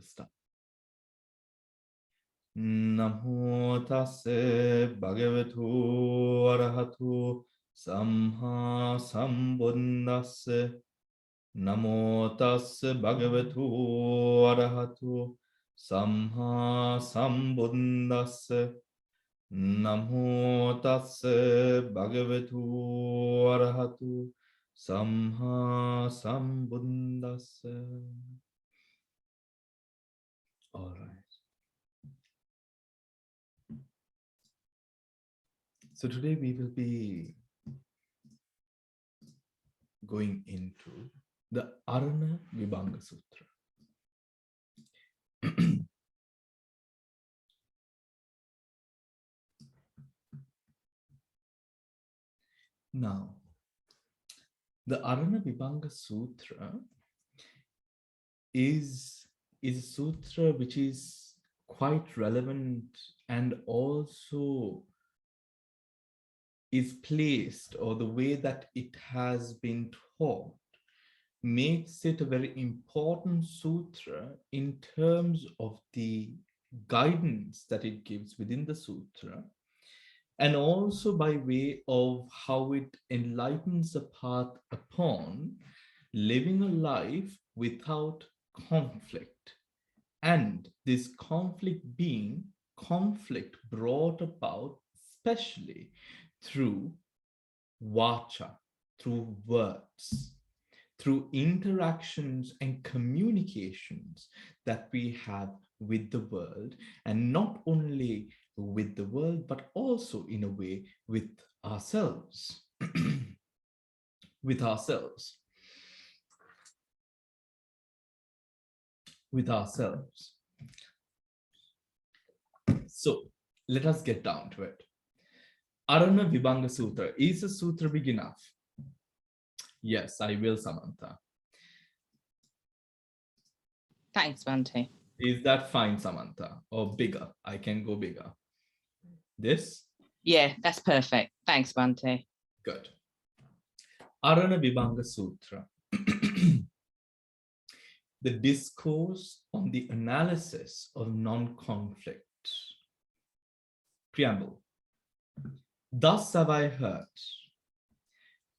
start. Namo tassa bhagavatu arahatu samma sambuddhassa. Namo tassa bhagavatu arahatu samma sambuddhassa. Namo tassa bhagavatu arahatu samma sambuddhassa. All right. So today we will be going into the Araṇa Vibhaṅga Sutra. Now, the Araṇa Vibhaṅga Sutra is a sutra which is quite relevant and also is placed, or the way that it has been taught makes it a very important sutra in terms of the guidance that it gives within the sutra, and also by way of how it enlightens the path upon living a life without conflict, and this conflict being conflict brought about especially through vacha, through words, through interactions and communications that we have with the world, and not only with the world, but also in a way with ourselves. With ourselves. With ourselves. So let us get down to it. Araṇa Vibhaṅga Sutra. Is the sutra big enough? Yes, I will, Samantha. Thanks, Bhante. Is that fine, Samantha? Or bigger? I can go bigger. This? Yeah, that's perfect. Thanks, Bhante. Good. Araṇa Vibhaṅga Sutra. The discourse on the analysis of non-conflict. Preamble. Thus have I heard.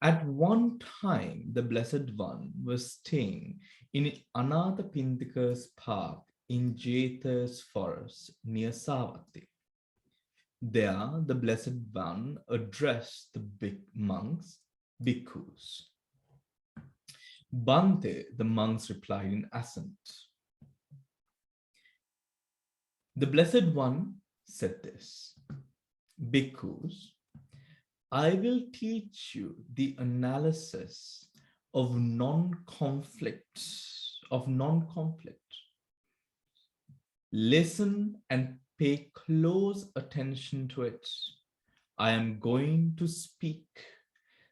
At one time, the Blessed One was staying in Anathapindika's park in Jetha's forest near Savatthi. There, the Blessed One addressed the big monks, bhikkhus. Bhante, the monks replied in assent. The Blessed One said this, bhikkhus, I will teach you the analysis of non-conflict, Listen and pay close attention to it. I am going to speak.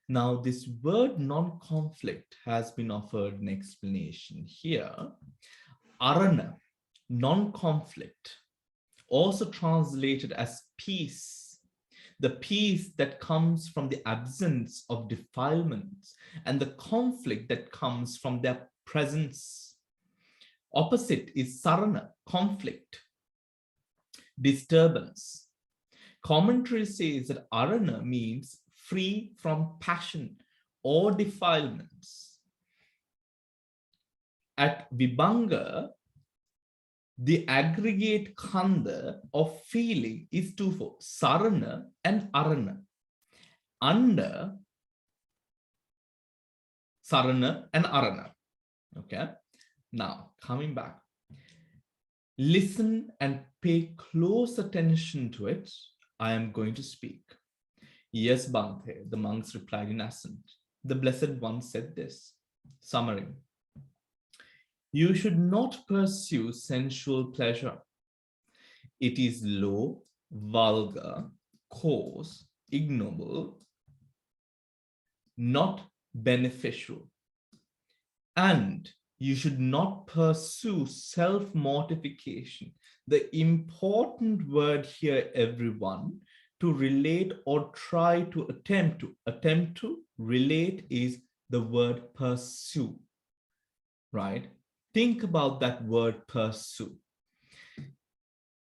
Now, this word non-conflict has been offered an explanation here. Araṇa, non-conflict, also translated as peace. The peace that comes from the absence of defilements and the conflict that comes from their presence. Opposite is Saraṇa, conflict, disturbance. Commentary says that Araṇa means free from passion or defilements. At Vibhaṅga, the aggregate khanda of feeling is twofold, Saraṇa and Araṇa. Under Saraṇa and Araṇa. Okay. Now, coming back. Listen and pay close attention to it. I am going to speak. Yes, Bhante, the monks replied in assent. The Blessed One said this. Summary. You should not pursue sensual pleasure. It is low, vulgar, coarse, ignoble, not beneficial. And you should not pursue self-mortification. The important word here, everyone, to relate or try to attempt to relate is the word pursue, right? think about that word pursue.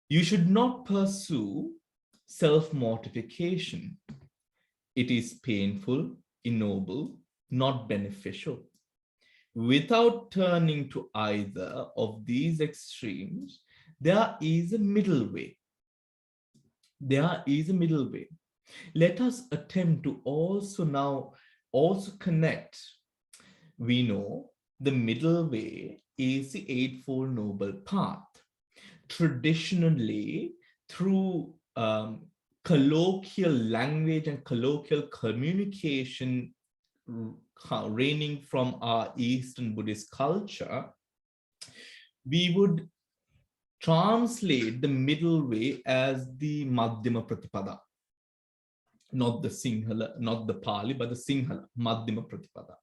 You should not pursue self-mortification. It is painful, ignoble, not beneficial. Without turning to either of these extremes, there is a middle way. There is a middle way. Let us attempt to also connect. We know the middle way is the Eightfold Noble Path. Traditionally, through colloquial language and colloquial communication reigning from our Eastern Buddhist culture, we would translate the middle way as the Madhyama Pratipada. Not the Sinhala, not the Pali, but the Sinhala, Madhyama Pratipada.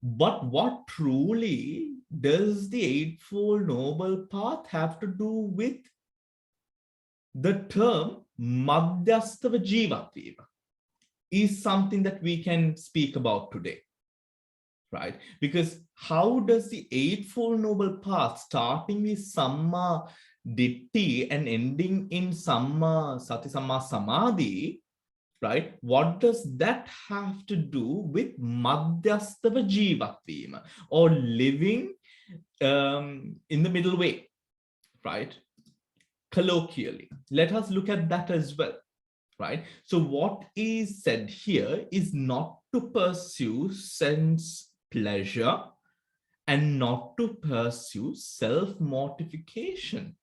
But what truly does the Eightfold Noble Path have to do with the term Madhyastava Jivatviva? Is something that we can speak about today, right? Because how does the Eightfold Noble Path, starting with Samma Ditti and ending in Samma Sati Samma Samadhi, right? What does that have to do with Madhyastava Jivatvima, or living in the middle way, right? Colloquially, let us look at that as well, right? So what is said here is not to pursue sense pleasure and not to pursue self-mortification.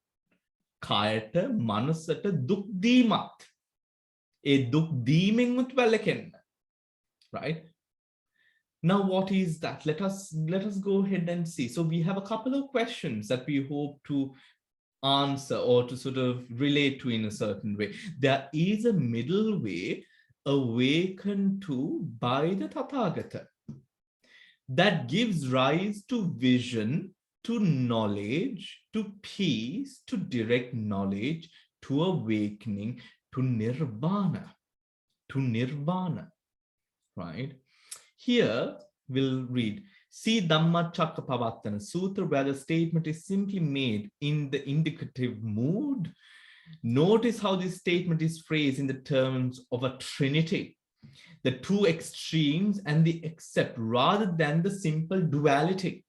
Kayata manasata duk dimat. A duk deeming right? Now, what is that? Let us go ahead and see. So we have a couple of questions that we hope to answer or to sort of relate to in a certain way. There is a middle way awakened to by the Tathagata that gives rise to vision, to knowledge, to peace, to direct knowledge, to awakening, to nirvana, right? Here we'll read, see Dhammacakkappavattana Sutra, where the statement is simply made in the indicative mood. Notice how this statement is phrased in the terms of a trinity, the two extremes and the accept, rather than the simple duality.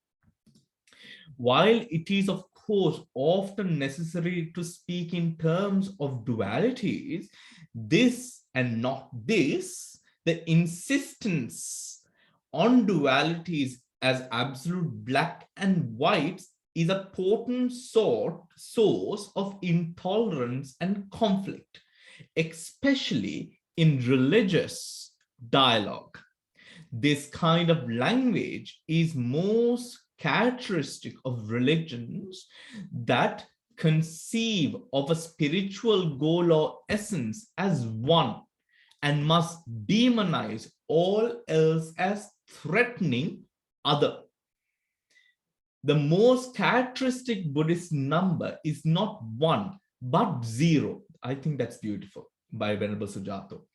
While it is, of course, often necessary to speak in terms of dualities, this and not this, the insistence on dualities as absolute black and white is a potent source of intolerance and conflict, especially in religious dialogue. This kind of language is most characteristic of religions that conceive of a spiritual goal or essence as one and must demonize all else as threatening other. The most characteristic Buddhist number is not one, but zero. I think that's beautiful by Venerable Sujato.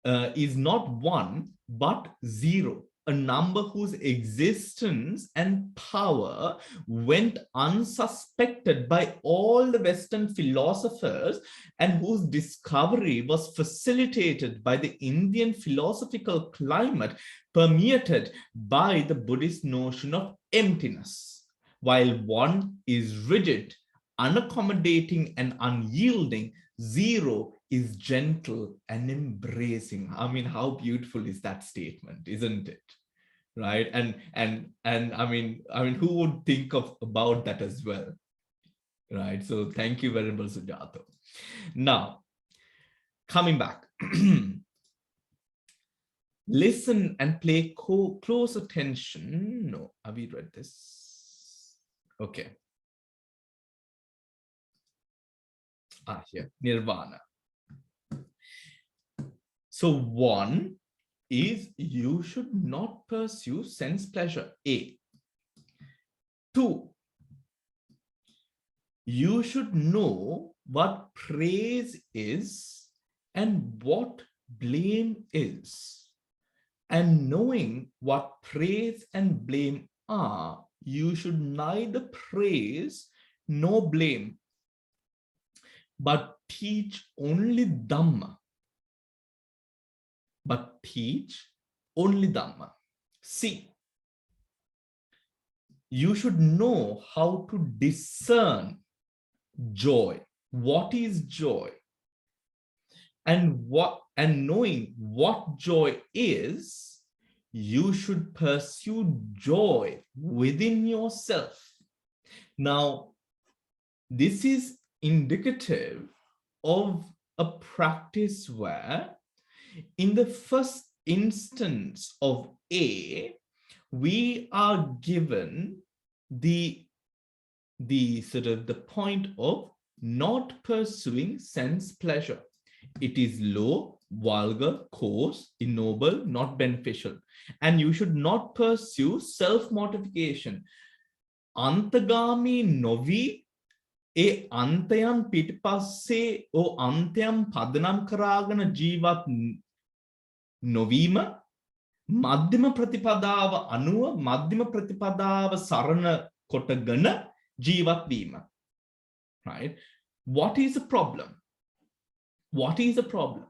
Is not one, but zero. A number whose existence and power went unsuspected by all the Western philosophers and whose discovery was facilitated by the Indian philosophical climate permeated by the Buddhist notion of emptiness. While one is rigid, unaccommodating, and unyielding, zero is gentle and embracing. I mean, how beautiful is that statement, isn't it? Right? And I mean, who would think about that as well? Right? So thank you, Venerable Sujato. Now, coming back. Listen and pay close attention. No, have we read this? Okay. Here, nirvana. So one is you should not pursue sense pleasure. A. Two, you should know what praise is and what blame is. And knowing what praise and blame are, you should neither praise nor blame, but teach only Dhamma. But teach only Dhamma. See, you should know how to discern joy. What is joy? And knowing what joy is, you should pursue joy within yourself. Now, this is indicative of a practice where, in the first instance of A, we are given the sort of the point of not pursuing sense pleasure. It is low, vulgar, coarse, ignoble, not beneficial. And you should not pursue self-mortification. Antagami novi e antayam pitpasse o antayam padanam karagana jivat novima madhyama pratipadawa anuva madhyama pratipadawa sarana kotagana jivat vima. Right? What is the problem? What is the problem?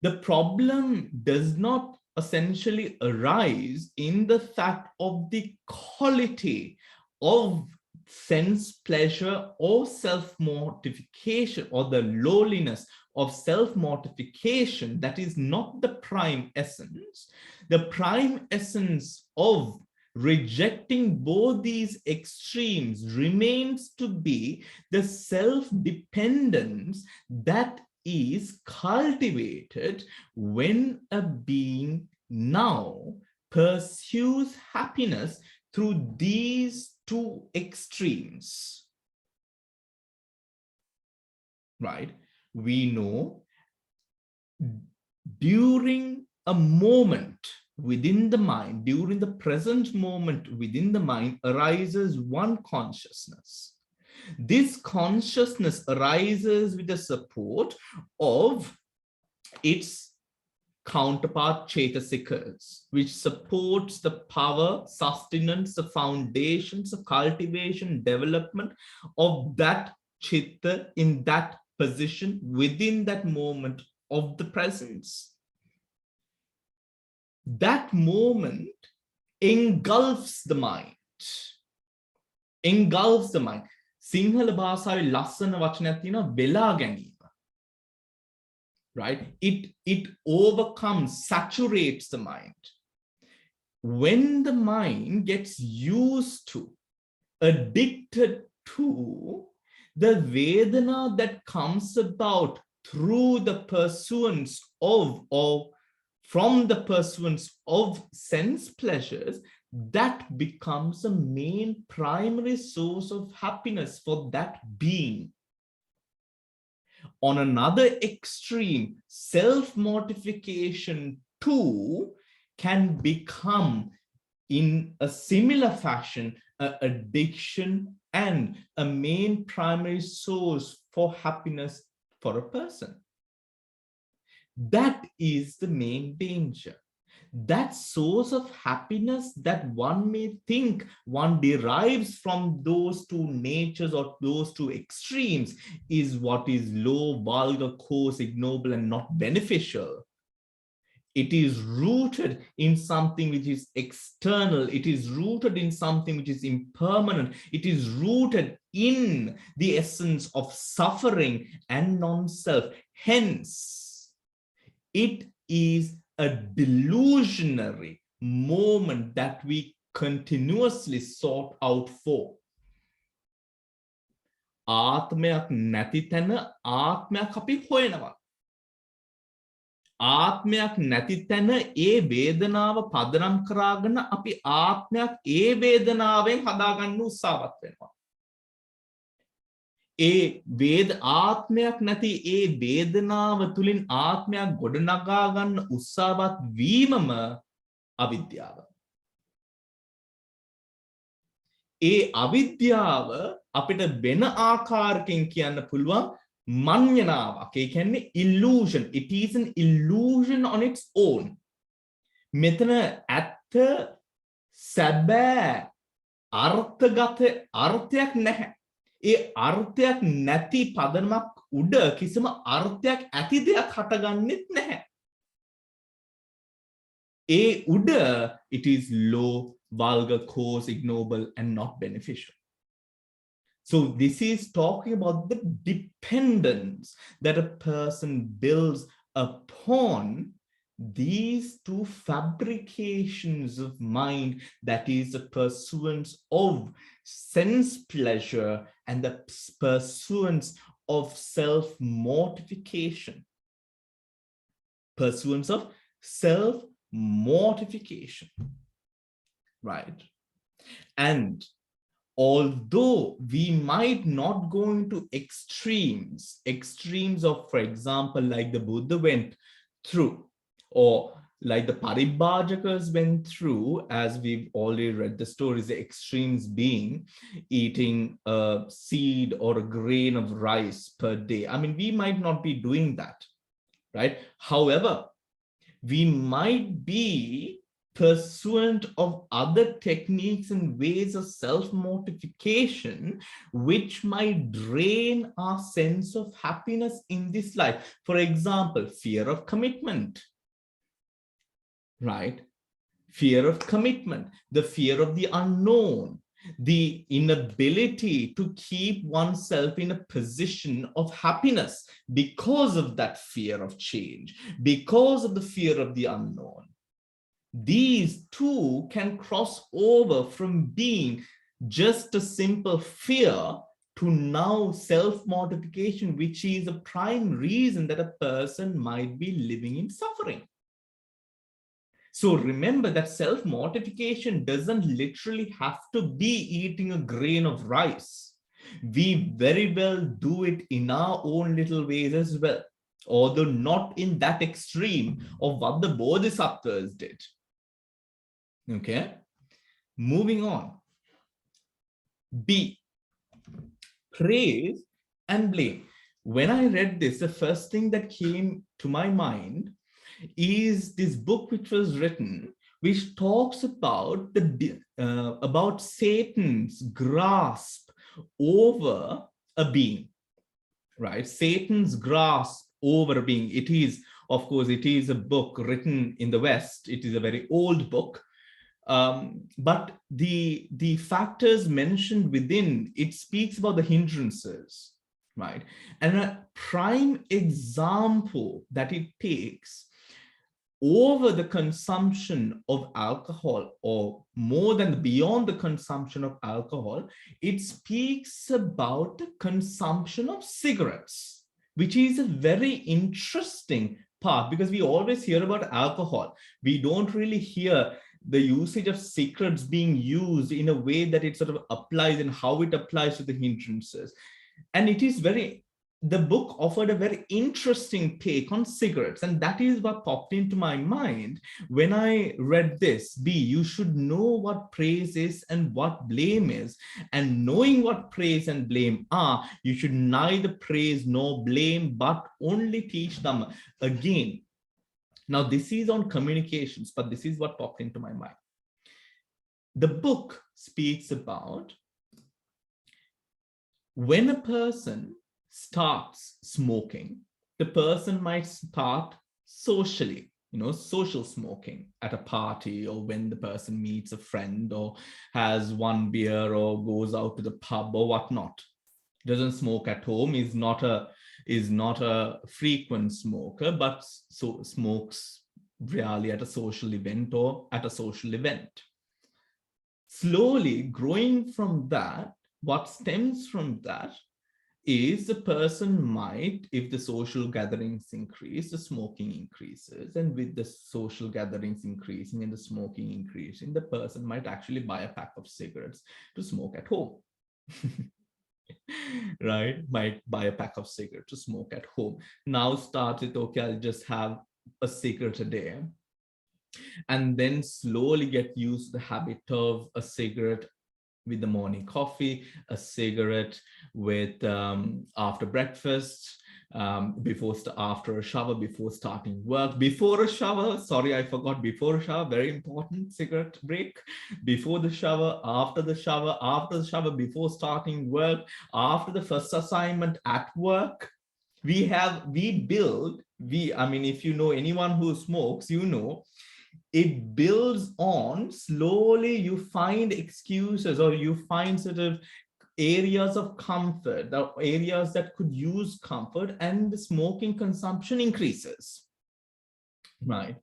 The problem does not essentially arise in the fact of the quality of sense pleasure or self-mortification, or the lowliness of self-mortification. That is not the prime essence. The prime essence of rejecting both these extremes remains to be the self-dependence that is cultivated when a being now pursues happiness through these two extremes. Right? We know during a moment within the mind, during the present moment within the mind, arises one consciousness. This consciousness arises with the support of its counterpart Chetasikas, which supports the power, sustenance, the foundations, the cultivation, development of that Chitta in that position within that moment of the presence. That moment engulfs the mind. Engulfs the mind. Sinhala bhasāවේ ලස්සන වචනයක් තියෙනවා වෙලා ගැනීම. Right? It overcomes, saturates the mind. When the mind gets used to, addicted to the Vedana that comes about through the pursuance of, or from the pursuance of sense pleasures, that becomes a main primary source of happiness for that being. On another extreme, self-mortification too can become, in a similar fashion, an addiction and a main primary source for happiness for a person. That is the main danger. That source of happiness that one may think one derives from those two natures or those two extremes is what is low, vulgar, coarse, ignoble, and not beneficial. It is rooted in something which is external. It is rooted in something which is impermanent. It is rooted in the essence of suffering and non-self. Hence, it is a delusionary moment that we continuously sought out for. ආත්මයක් නැති තැන ආත්මයක් අපි හොයනවා. ආත්මයක් නැති තැන ඒ වේදනාව පදනම් කරාගෙන අපි ආත්මයක් ඒ වේදනාවෙන් හදාගන්න උත්සාහවත් වෙනවා. ඒ ආත්මයක් නැති ඒ වේදනාව තුලින් ආත්මයක් ගොඩනගා ගන්න උත්සාහවත් වීමම අවිද්‍යාව. ඒ අවිද්‍යාව අපිට වෙන ආකාරකින් කියන්න පුළුවන් මඤ්ඤණාවක්. ඒ කියන්නේ illusion. It is an illusion on its own. මෙතන ඇත්ත සැබෑ අර්ථයක් නැහැ. ඒ අර්ථයක් නැති පදනමක් උඩ කිසිම අර්ථයක් ඇති දෙයක් හටගන්නෙත් නැහැ. ඒ උඩ it is low, vulgar, coarse, ignoble and not beneficial. So this is talking about the dependence that a person builds upon these two fabrications of mind, that is the pursuance of sense pleasure and the pursuance of self-mortification. Pursuance of self-mortification, right? And although we might not go into extremes of, for example, like the Buddha went through, or like the Paribhajakas went through, as we've already read the stories, the extremes being eating a seed or a grain of rice per day. I mean, we might not be doing that, right? However, we might be pursuant of other techniques and ways of self-mortification, which might drain our sense of happiness in this life. For example, fear of commitment, right? Fear of commitment, the fear of the unknown, the inability to keep oneself in a position of happiness because of that fear of change, because of the fear of the unknown. These two can cross over from being just a simple fear to now self-mortification, which is a prime reason that a person might be living in suffering. So remember that self-mortification doesn't literally have to be eating a grain of rice. We very well do it in our own little ways as well, although not in that extreme of what the Bodhisattvas did. Okay, moving on. B, praise and blame. When I read this, the first thing that came to my mind is this book which was written, which talks about about Satan's grasp over a being, right? Satan's grasp over a being. It is, of course, it is a book written in the West. It is a very old book. But the factors mentioned within it speaks about the hindrances, right? And a prime example that it takes over the consumption of alcohol, or more than beyond the consumption of alcohol, it speaks about the consumption of cigarettes, which is a very interesting part, because we always hear about alcohol. We don't really hear the usage of cigarettes being used in a way that it sort of applies and how it applies to the hindrances. And it is very, the book offered a very interesting take on cigarettes, and that is what popped into my mind when I read this. B, you should know what praise is and what blame is, and knowing what praise and blame are, you should neither praise nor blame, but only teach them. Again, now this is on communications, but this is what popped into my mind. The book speaks about when a person starts smoking, the person might start socially, social smoking at a party, or when the person meets a friend, or has one beer, or goes out to the pub or whatnot. Doesn't smoke at home, is not a frequent smoker, but so smokes rarely at a social event or at a social event. Slowly growing from that, what stems from that is the person might, if the social gatherings increase, the smoking increases, and with the social gatherings increasing and the smoking increasing, the person might actually buy a pack of cigarettes to smoke at home. Right? Might buy a pack of cigarettes to smoke at home. Now start with, okay, I'll just have a cigarette a day, and then slowly get used to the habit of a cigarette with the morning coffee, a cigarette with after breakfast, after a shower, before starting work, before a shower, sorry, I forgot, before a shower, very important, cigarette break, before the shower, after the shower, before starting work, after the first assignment at work. I mean, if you know anyone who smokes, you know, it builds on slowly. You find excuses, or you find sort of areas of comfort, the areas that could use comfort, and the smoking consumption increases, right?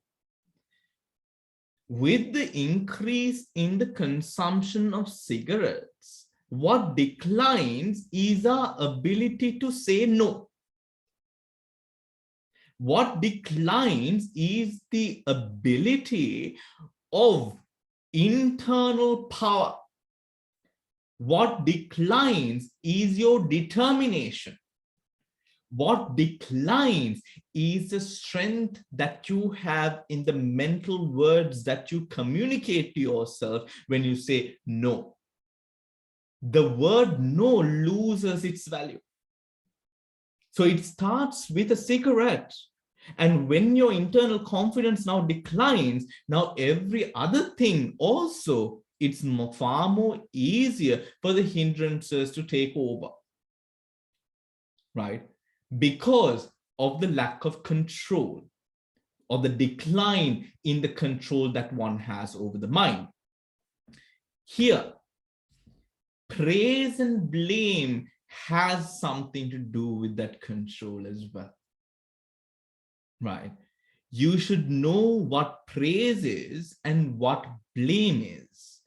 With the increase in the consumption of cigarettes, what declines is our ability to say no. What declines is the ability of internal power. What declines is your determination. What declines is the strength that you have in the mental words that you communicate to yourself when you say no. The word no loses its value. So it starts with a cigarette. And when your internal confidence now declines, now every other thing also, it's far more easier for the hindrances to take over, right? Because of the lack of control, or the decline in the control that one has over the mind. Here, praise and blame has something to do with that control as well, right? You should know what praise is and what blame is.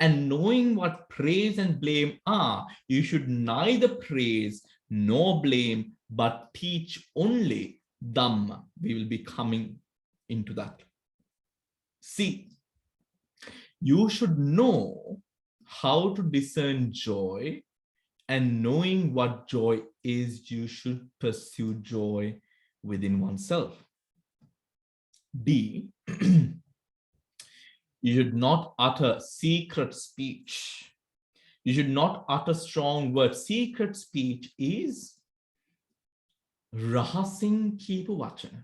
And knowing what praise and blame are, you should neither praise nor blame, but teach only Dhamma. We will be coming into that. See, you should know how to discern joy, and knowing what joy is, you should pursue joy within oneself. D, you should not utter secret speech. You should not utter strong words. Secret speech is rahasin kipu vachana.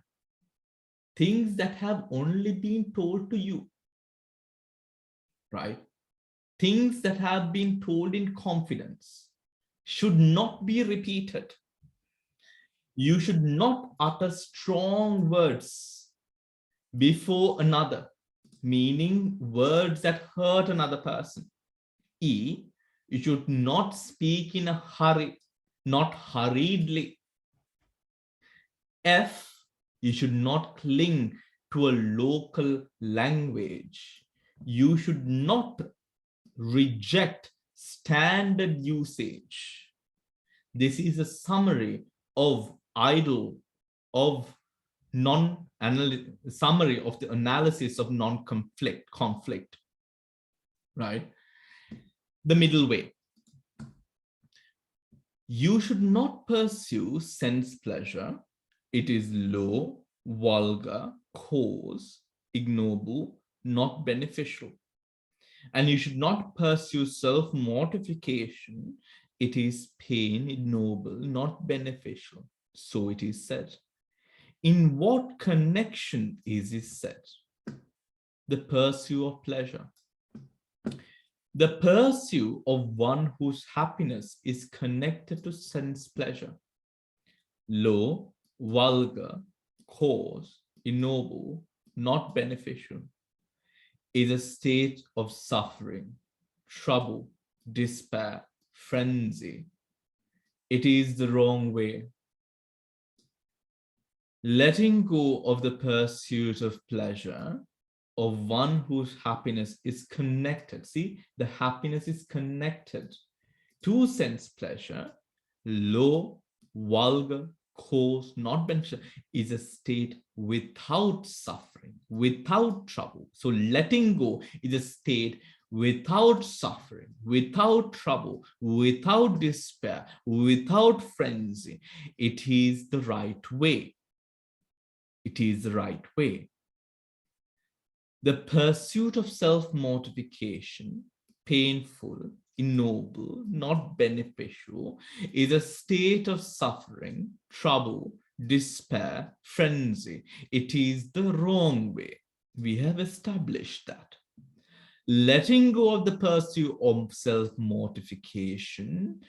Things that have only been told to you, right? Things that have been told in confidence should not be repeated. You should not utter strong words before another, meaning words that hurt another person. E, you should not speak in a hurry, not hurriedly. F, you should not cling to a local language. You should not reject standard usage. This is a summary of summary of the analysis of conflict, right? The middle way. You should not pursue sense pleasure. It is low, vulgar, coarse, ignoble, not beneficial. And you should not pursue self-mortification. It is pain, ignoble, not beneficial. So it is said. In what connection is it said? The pursuit of pleasure. The pursuit of one whose happiness is connected to sense pleasure. Low, vulgar, coarse, ignoble, not beneficial, is a state of suffering, trouble, despair, frenzy. It is the wrong way. Letting go of the pursuit of pleasure, of one whose happiness is connected. See, the happiness is connected to sense pleasure. Low, vulgar, coarse, not beneficial, is a state without suffering, without trouble. So letting go is a state without suffering, without trouble, without despair, without frenzy. It is the right way. It is the right way. The pursuit of self-mortification, painful, ignoble, not beneficial, is a state of suffering, trouble, despair, frenzy. It is the wrong way. We have established that. Letting go of the pursuit of self-mortification,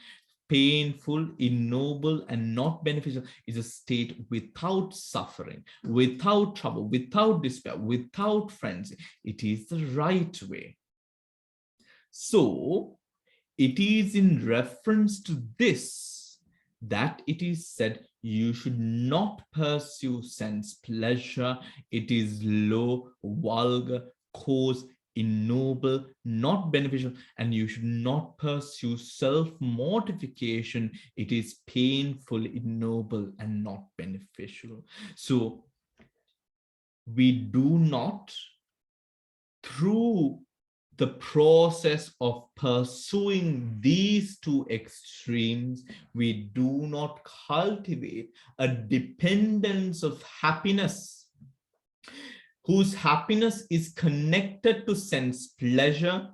painful, ignoble, and not beneficial, is a state without suffering, without trouble, without despair, without frenzy. It is the right way. So, it is in reference to this that it is said you should not pursue sense pleasure. It is low, vulgar, coarse, ignoble, not beneficial, and you should not pursue self-mortification. It is painful, ignoble, and not beneficial. So we do not, through the process of pursuing these two extremes, we do not cultivate a dependence of happiness, whose happiness is connected to sense pleasure.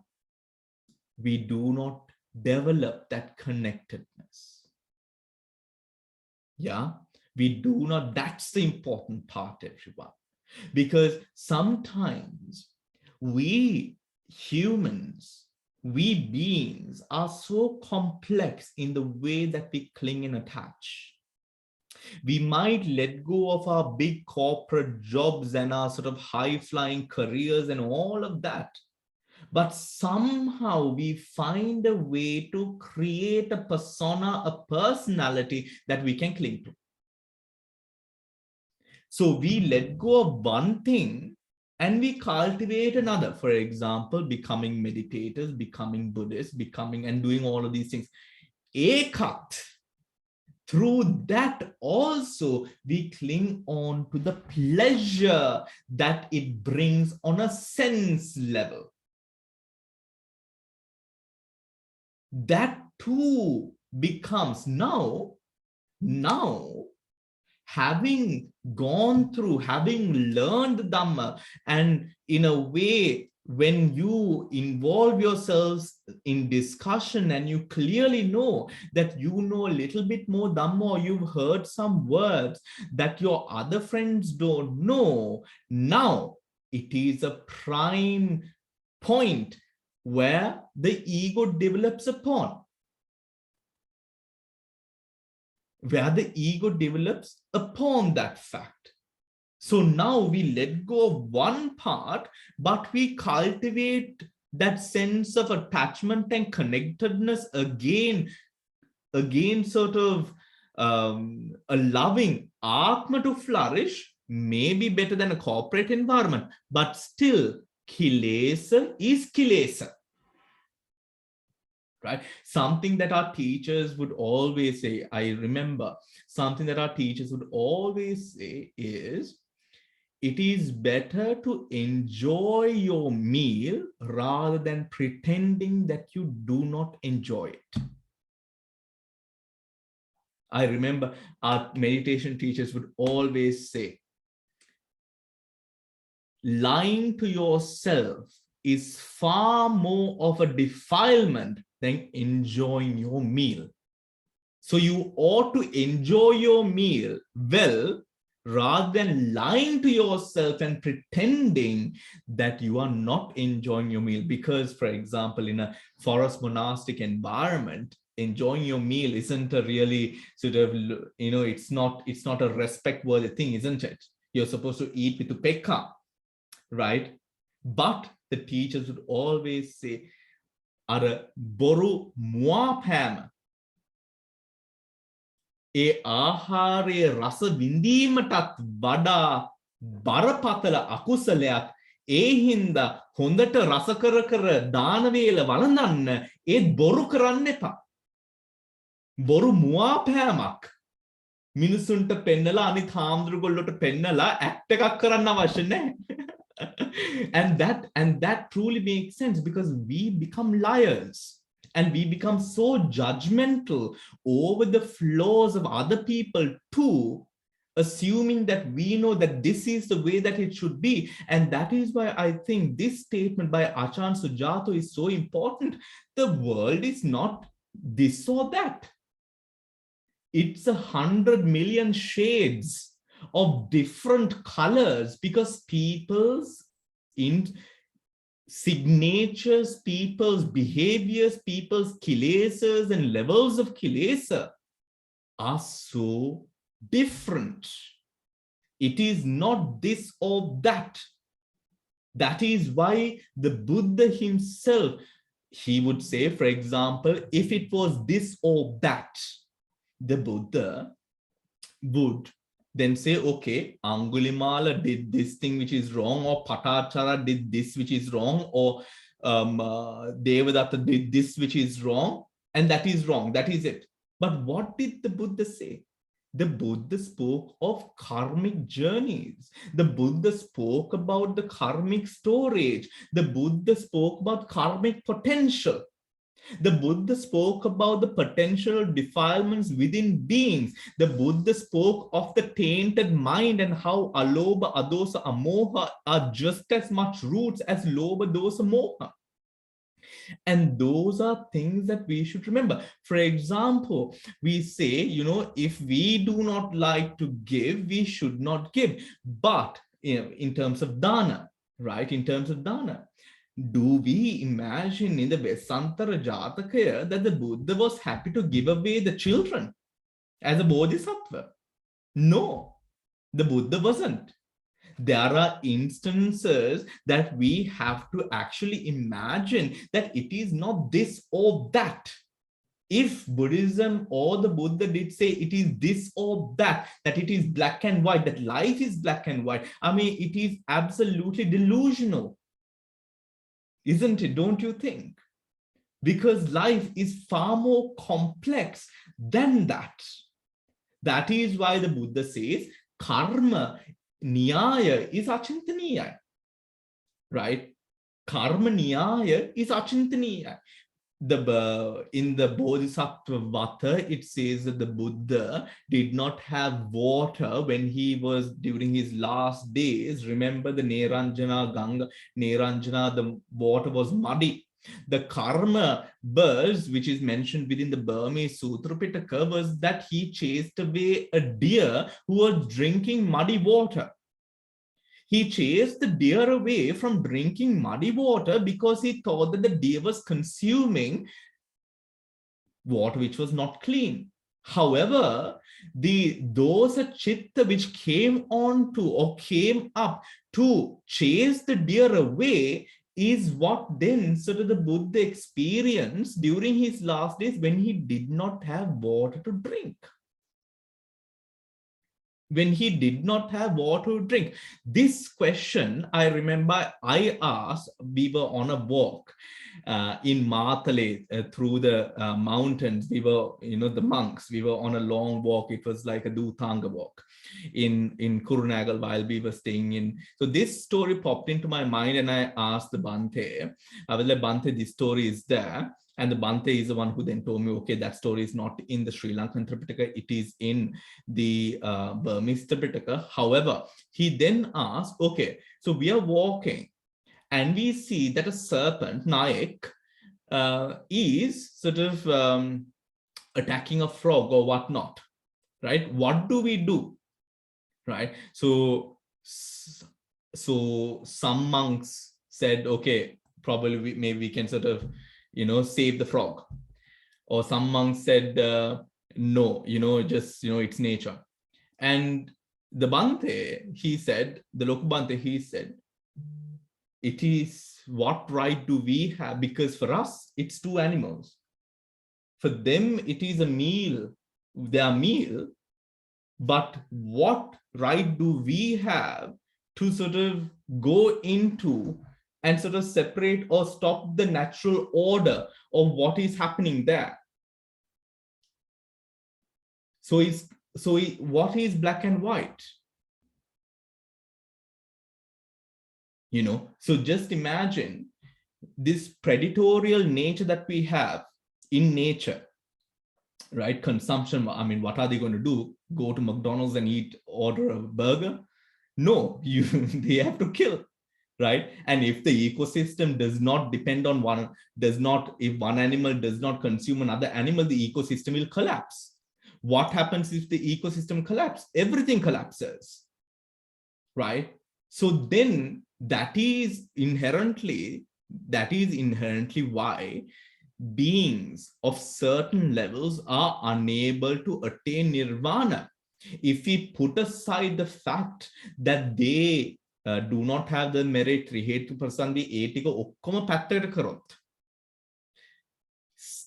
We do not develop that connectedness. Yeah, we do not. That's the important part, everyone, because sometimes we humans, we beings, are so complex in the way that we cling and attach. We might let go of our big corporate jobs and our sort of high-flying careers and all of that, but somehow we find a way to create a persona, a personality that we can cling to. So we let go of one thing and we cultivate another. For example, becoming meditators, becoming Buddhists, becoming and doing all of these things. Ekat. Through that also, we cling on to the pleasure that it brings on a sense level. That too becomes now, having gone through, having learned Dhamma, and in a way, when you involve yourselves in discussion and you clearly know that you know a little bit more Dhamma, or you've heard some words that your other friends don't know, now it is a prime point where the ego develops upon. Where the ego develops upon that fact. So now we let go of one part, but we cultivate that sense of attachment and connectedness again sort of allowing Atma to flourish, may be better than a corporate environment, but still kilesa is kilesa. Right? Something that our teachers would always say, I remember, something that our teachers would always say is, it is better to enjoy your meal rather than pretending that you do not enjoy it. I remember our meditation teachers would always say, lying to yourself is far more of a defilement than enjoying your meal. So you ought to enjoy your meal well, rather than lying to yourself and pretending that you are not enjoying your meal. Because, for example, in a forest monastic environment, enjoying your meal isn't a really sort of, it's not a respect-worthy thing, isn't it? You're supposed to eat with upekkha, right? But the teachers would always say, Ara boru muapam. ඒ ආහාරයේ රස විඳීමටත් වඩා බරපතල අකුසලයක්. ඒ හින්දා හොඳට රස කර කර දාන වේල වළඳන්න ඒත් බොරු කරන්න එපා. බොරු මුවාපෑමක්. මිනිසුන්ට පෙන්නලා අනිත් හාමුදුරුවෝල්ලට පෙන්නලා ඇක්ට් එකක් කරන්න අවශ්‍ය නැහැ. and that truly makes sense, because we become liars. And we become so judgmental over the flaws of other people too, assuming that we know that this is the way that it should be. And that is why I think this statement by Acharya Sujato is so important. The world is not this or that. It's 100 million shades of different colors, because people's in signatures, people's behaviors, people's kilesas and levels of kilesa are so different. It is not this or that. That is why the Buddha himself, he would say, for example, if it was this or that, the Buddha would then say, okay, Angulimala did this thing which is wrong, or Patachara did this which is wrong, or Devadatta did this which is wrong, and that is wrong, that is it. But what did the Buddha say? The Buddha spoke of karmic journeys. The Buddha spoke about the karmic storage. The Buddha spoke about karmic potential. The Buddha spoke about the potential defilements within beings. The Buddha spoke of the tainted mind and how alobha, adosa, amoha are just as much roots as lobha, dosa, moha. And those are things that we should remember. For example, we say, if we do not like to give, we should not give. But in terms of dana, right? In terms of dana, do we imagine in the Vesantara Jatakaya that the Buddha was happy to give away the children as a bodhisattva? No, the Buddha wasn't. There are instances that we have to actually imagine that it is not this or that. If Buddhism or the Buddha did say it is this or that, that it is black and white, that life is black and white, I mean, it is absolutely delusional. Isn't it? Don't you think? Because life is far more complex than that. That is why the Buddha says karma niyaya is achintaniya. Right? Karma niyaya is achintaniya. In the Bodhisattva Vata, it says that the Buddha did not have water when he was during his last days. Remember the Neranjana Ganga, Neranjana, the water was muddy. The karma birds, which is mentioned within the Burmese Sutra Pitaka, was that he chased away a deer who was drinking muddy water. He chased the deer away from drinking muddy water because he thought that the deer was consuming water which was not clean. However, the dosa chitta which came on to or came up to chase the deer away is what then sort of the Buddha experienced during his last days when he did not have water to drink. When he did not have water to drink. This question, I remember I asked, we were on a walk in Matale through the mountains. We were, the monks, we were on a long walk. It was like a Dutanga walk in Kurunagal while we were staying in. So this story popped into my mind and I asked the Bhante, I was like, Bhante, this story is there. And the Bhante is the one who then told me, okay, that story is not in the Sri Lankan Tripitaka, it is in the Burmese Tripitaka. However, he then asked, okay, so we are walking and we see that a serpent, Nayak, is sort of attacking a frog or whatnot, right? What do we do, right? So some monks said, okay, probably maybe we can sort of, save the frog. Or some monks said, no, just, it's nature. And the Bhante, he said, the local Bhante, he said, it is what right do we have? Because for us, it's two animals. For them, it is a meal, their meal. But what right do we have to sort of go into and sort of separate or stop the natural order of what is happening there? So what is black and white? So just imagine this predatorial nature that we have in nature. right? Consumption, I mean, what are they going to do? Go to McDonald's and order a burger? No, they have to kill, right? And if the ecosystem does not depend on if one animal does not consume another animal, the ecosystem will collapse. What happens if the ecosystem collapses? Everything collapses, right? So then that is inherently why beings of certain levels are unable to attain nirvana. If we put aside the fact that they do not have the merit, හේතු ප්‍රසන්දි ඒ ටික ඔක්කොම පැත්තකට කරොත්,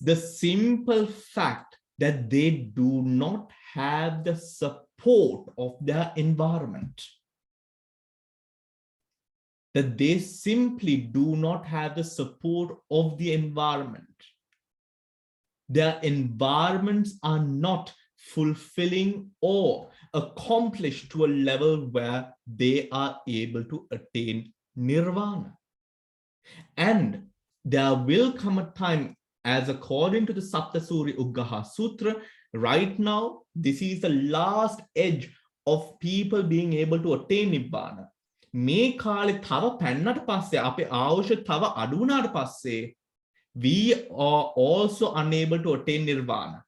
the simple fact that they do not have the support of their environment, that they simply do not have the support of the environment, their environments are not fulfilling or accomplished to a level where they are able to attain nirvana. And there will come a time, as according to the Saptasuri Uggaha Sutra, right now, this is the last edge of people being able to attain nibbana. මේ කාලේ තව පැන්නට පස්සේ අපේ ආයුෂ තව අඩු වුණාට පස්සේ we are also unable to attain nirvana.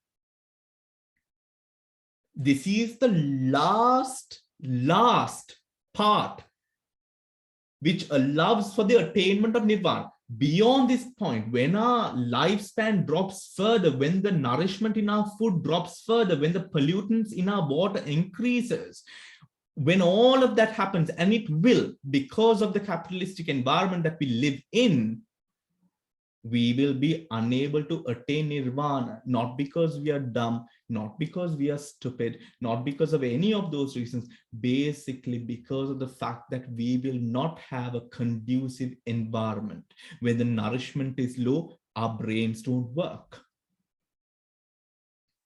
This is the last part which allows for the attainment of nirvana. Beyond this point, when our lifespan drops further, when the nourishment in our food drops further, when the pollutants in our water increases, when all of that happens, and it will, because of the capitalistic environment that we live in, we will be unable to attain nirvana, not because we are dumb, not because we are stupid, not because of any of those reasons, basically because of the fact that we will not have a conducive environment. When the nourishment is low, our brains don't work,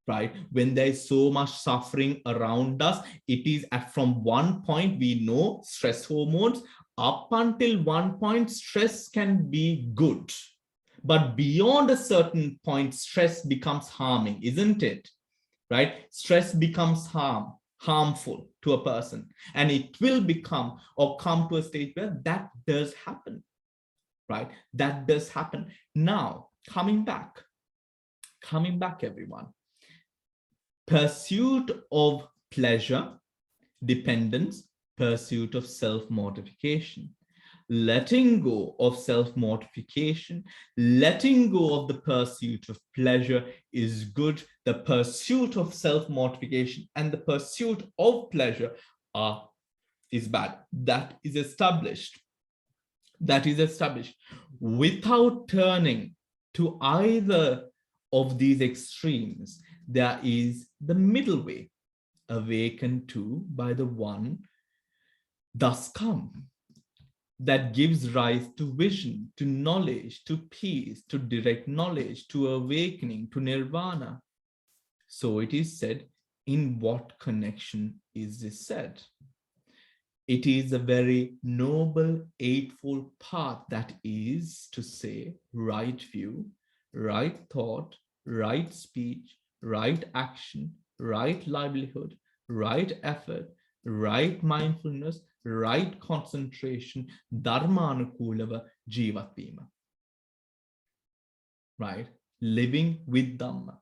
right? When there is so much suffering around us, it is from one point we know stress hormones, up until one point stress can be good. But beyond a certain point, stress becomes harming, isn't it? Right? Stress becomes harmful to a person. And it will become or come to a stage where that does happen, right? That does happen. Now, coming back, everyone. Pursuit of pleasure, dependence, pursuit of self-mortification. Letting go of self-mortification, letting go of the pursuit of pleasure is good. The pursuit of self-mortification and the pursuit of pleasure is bad. That is established. That is established. Without turning to either of these extremes, there is the middle way, awakened to by the one thus come, that gives rise to vision, to knowledge, to peace, to direct knowledge, to awakening, to nirvana. So it is said, in what connection is this said? It is a very noble eightfold path, that is to say, right view, right thought, right speech, right action, right livelihood, right effort, right mindfulness, right concentration, dharmanukulava jivat vima. Right? Living with Dhamma.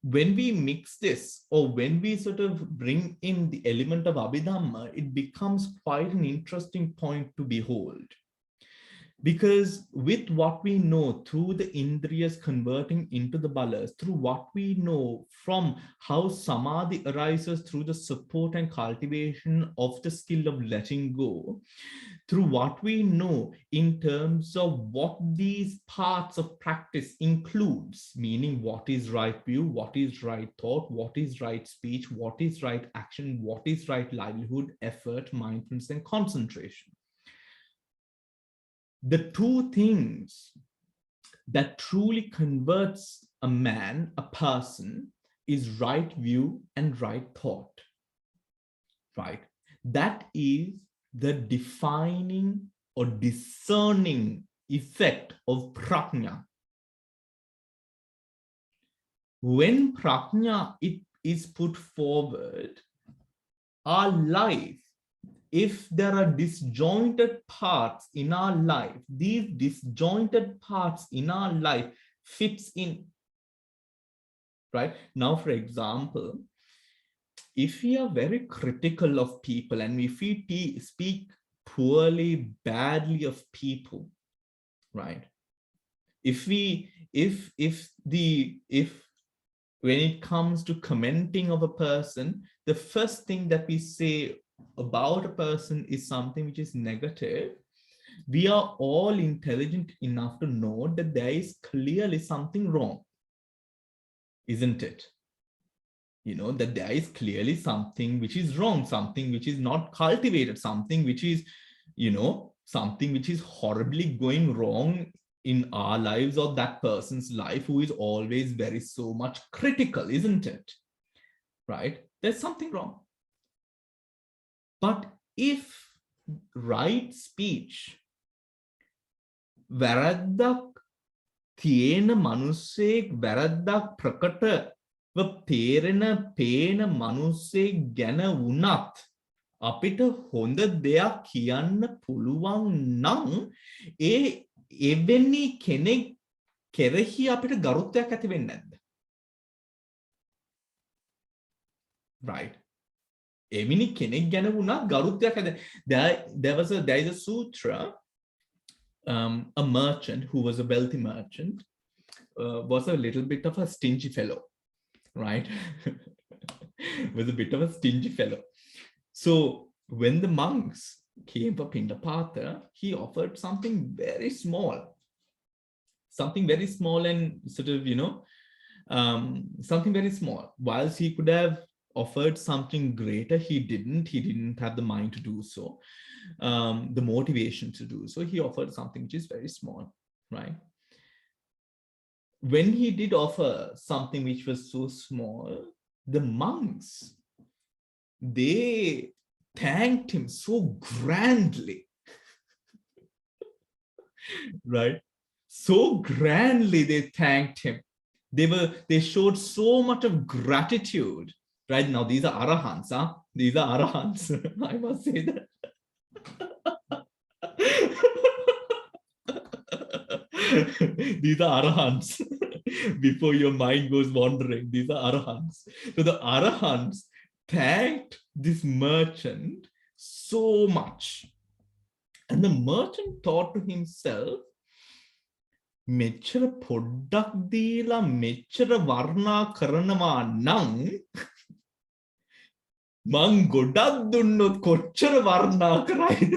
When we mix this, or when we sort of bring in the element of Abhidhamma, it becomes quite an interesting point to behold. Because with what we know through the indriyas converting into the balas, through what we know from how samadhi arises through the support and cultivation of the skill of letting go, through what we know in terms of what these parts of practice includes, meaning what is right view, what is right thought, what is right speech, what is right action, what is right livelihood, effort, mindfulness, and concentration. The two things that truly converts a man, a person, is right view and right thought, right? That is the defining or discerning effect of prajna. When prajna it is put forward, our life, if there are disjointed parts in our life, these disjointed parts in our life fits in, right? Now, for example, if we are very critical of people and if we speak poorly, badly of people, right? If when it comes to commenting of a person, the first thing that we say about a person is something which is negative, we are all intelligent enough to know that there is clearly something wrong, isn't it? That there is clearly something which is wrong, something which is not cultivated, something which is, something which is horribly going wrong in our lives or that person's life who is always very so much critical, isn't it? Right? There's something wrong. But if right speech, වැරද්දක් තියෙන මිනිස්සෙක් වැරද්දක් ප්‍රකටව පේන මිනිස්සෙක් ගැන වුණත් අපිට හොඳ දෙයක් කියන්න පුළුවන් නම් ඒ එවැනි කෙනෙක් කෙරෙහි අපිට ගරුත්වයක් ඇති වෙන්නේ නැද්ද? Right? එවැනි කෙනෙක් ගැන වුණත් ගරුත්වයක් ඇති. There is a sutra. A merchant who was a wealthy merchant was a little bit of a stingy fellow, right? Was a bit of a stingy fellow. So when the monks came for Pindapata, he offered something very small and sort of, something very small. Whilst he could have offered something greater, he didn't have the mind to do so. The motivation to do so. He offered something which is very small, right? When he did offer something which was so small, the monks, they thanked him so grandly, right? So grandly they thanked him. They showed so much of gratitude, right? Now these are arahants, huh? These are arahants. I must say that. These are arahants. Before your mind goes wandering, these are arahants. So the arahants thanked this merchant so much. And the merchant thought to himself, මෙච්චර පොඩ්ඩක් දීලා මෙච්චර වර්ණා කරනවා නම් මං ගොඩක් දුන්නොත් කොච්චර වර්ණා කරයිද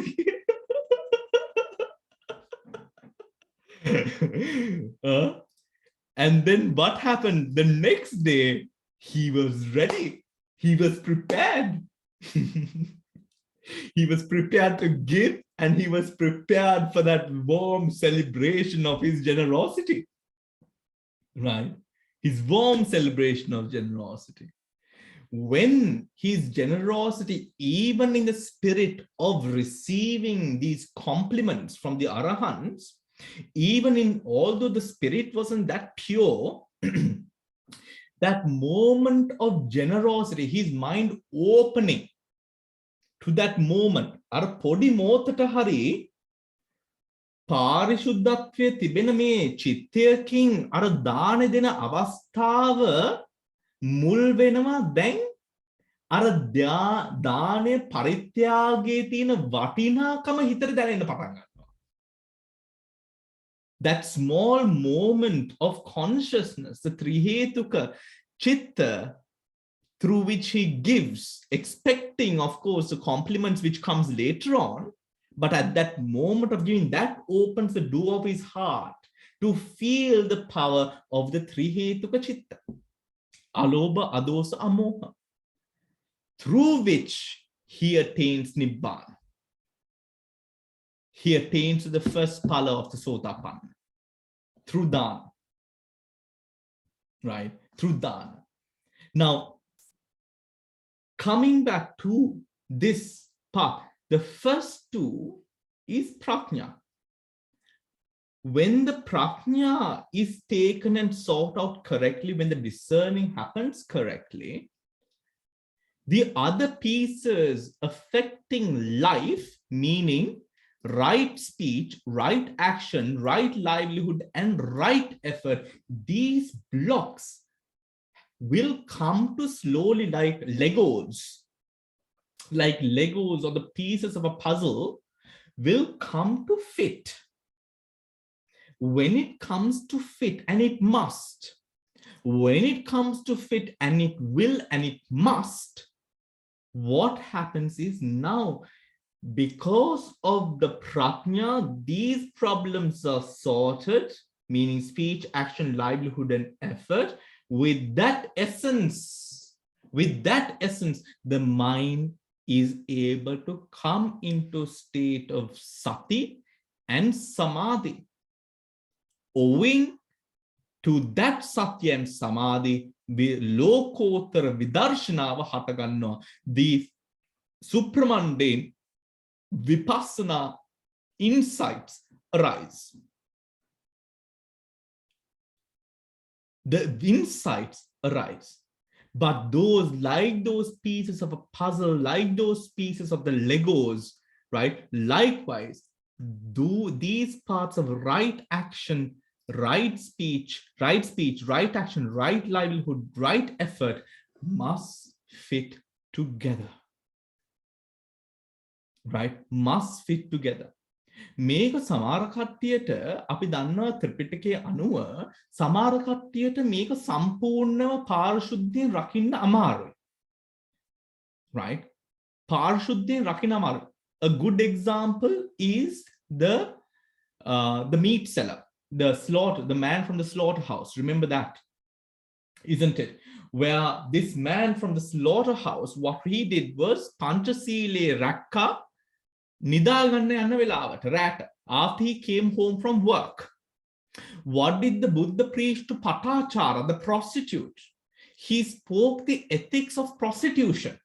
And then what happened? The next day, he was ready. He was prepared. He was prepared to give, and he was prepared for that warm celebration of his generosity. Right? His warm celebration of generosity. When his generosity, even in the spirit of receiving these compliments from the Arahants, even in, although the spirit wasn't that pure, that moment of generosity, his mind opening to that moment, අර පොඩි මොහොතට හරි පාරිශුද්ධත්වයේ තිබෙන මේ චිත්තයකින් අර දාන දෙන අවස්ථාව මුල් වෙනවා දැන් අර දානේ පරිත්‍යාගයේ තියෙන වටිනාකම හිතට දැනෙන්න පටන් ගන්නවා. That small moment of consciousness, the Trihetuka chitta, through which he gives, expecting, of course, the compliments which comes later on, but at that moment of giving, that opens the door of his heart to feel the power of the Trihetuka chitta, Alobha, Adosa, Amoha, through which he attains Nibbana. He attains the first phala of the Sotapanna through dana, right? Through dana. Now, coming back to this part, the first two is prajna. when the prajna is taken and sought out correctly, when the discerning happens correctly, the other pieces affecting life, meaning right speech, right action, right livelihood, and right effort, these blocks will come to slowly like Legos or the pieces of a puzzle will come to fit. When it comes to fit, and it must, when it comes to fit, and it will, and it must, what happens is now, because of the prajna, these problems are sorted, meaning speech, action, livelihood, and effort. With that essence, the mind is able to come into state of sati and samadhi. Owing to that satya and samadhi, lokotara vidarshanawa hatagannawa. The supramundane vipassana insights arise. The insights arise. But those, like those pieces of a puzzle, like those pieces of the Legos, right? Likewise, do these parts of right action, right speech, right action, right livelihood, right effort must fit together. Right? Must fit together. මේක සමහර කට්ටියට අපි දන්නවා ත්‍රිපිටකයේ අනුව සමහර කට්ටියට මේක සම්පූර්ණව පාරිශුද්ධියෙන් රකින්න අමාරුයි. Right? පාරිශුද්ධියෙන් රකින්න අමාරුයි. A good example is the meat seller, the man from the slaughterhouse. Remember that, isn't it? Where this man from the slaughterhouse, what he did was Panchasile Rakka නිදාගන්න යන වෙලාවට රැට, after he came home from work. What did the Buddha preach to Patachara, the prostitute? He spoke the ethics of prostitution.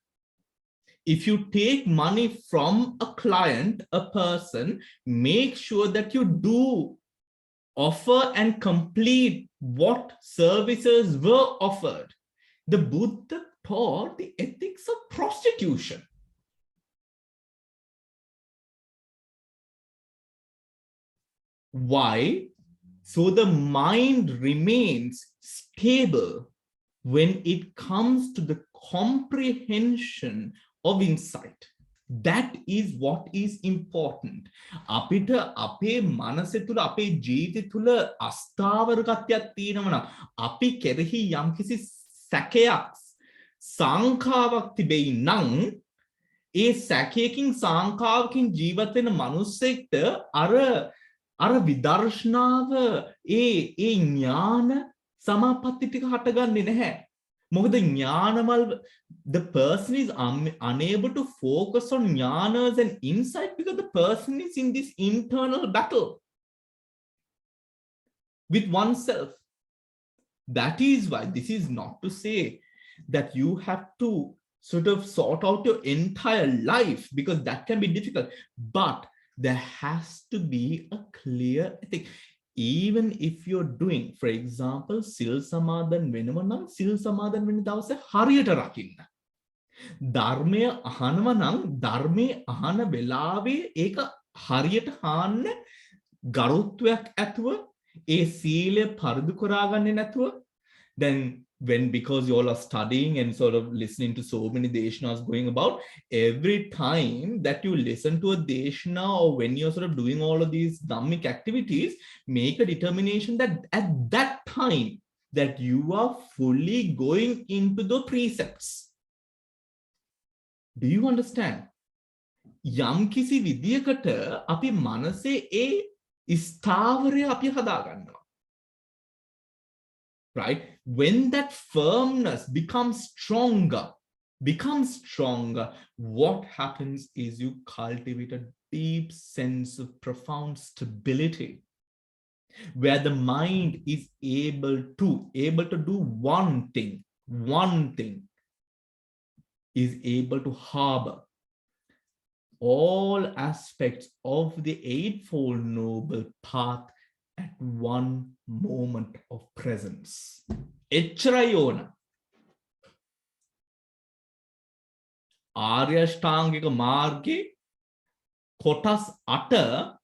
If you take money from a client, a person, make sure that you do offer and complete what services were offered. The Buddha taught the ethics of prostitution. Why? So the mind remains stable when it comes to the comprehension of insight. That is what is important. අපිට අපේ මනස තුළ අපේ ජීවිතය තුළ අස්ථාවරකත්වයක් තියෙනවා නම් අපි කෙරෙහි යම්කිසි සැකයක් සංඛාවක් තිබෙයි නම් ඒ සැකයකින් සංඛාවකින් ජීවත් වෙන මිනිස්සෙක්ට අර විදර්ශනාව ඒ ඥාන සමාපatti ටික හටගන්නේ නැහැ. මොකද ඥානවල the person is unable to focus on jnanas and insight because the person is in this internal battle with oneself. That is why this is not to say that you have to sort of sort out your entire life, because that can be difficult, but there has to be a clear ethic. Even if you're doing, for example, sil samadhan වෙනව නම් sil samadhan වෙන දවසේ හරියට රකින්න. ධර්මය අහනව නම් ධර්මයේ අහන වෙලාවේ ඒක හරියට අහන්න ගරුත්වයක් ඇතුව ඒ සීලය පරිදු කරාගන්නේ නැතුව, then because you all are studying and sort of listening to so many deshnas going about, every time that you listen to a deshna or when you're sort of doing all of these dhammic activities, make a determination that at that time that you are fully going into the precepts. Do you understand? යම් කිසි විදියකට අපි මනසේ ඒ ස්ථාවරය අපි හදාගන්නවා. Right? When that firmness becomes stronger, what happens is you cultivate a deep sense of profound stability, where the mind is able to do one thing, is able to harbor all aspects of the Eightfold Noble Path at one moment of presence. Echrayon. Arya Shtangika Marge Kotas Atta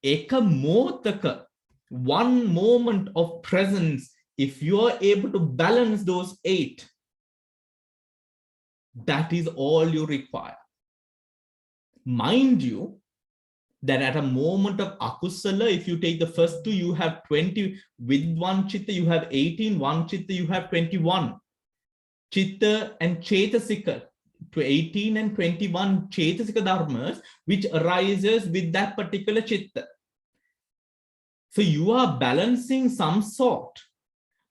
Eka Motaka. One moment of presence. If you are able to balance those 8, that is all you require. Mind you, that at a moment of akusala, if you take the first 2, you have 20. With one chitta, you have 18. One chitta, you have 21. Chitta and Chetasika, to 18 and 21 Chetasika dharmas, which arises with that particular chitta. So you are balancing some sort,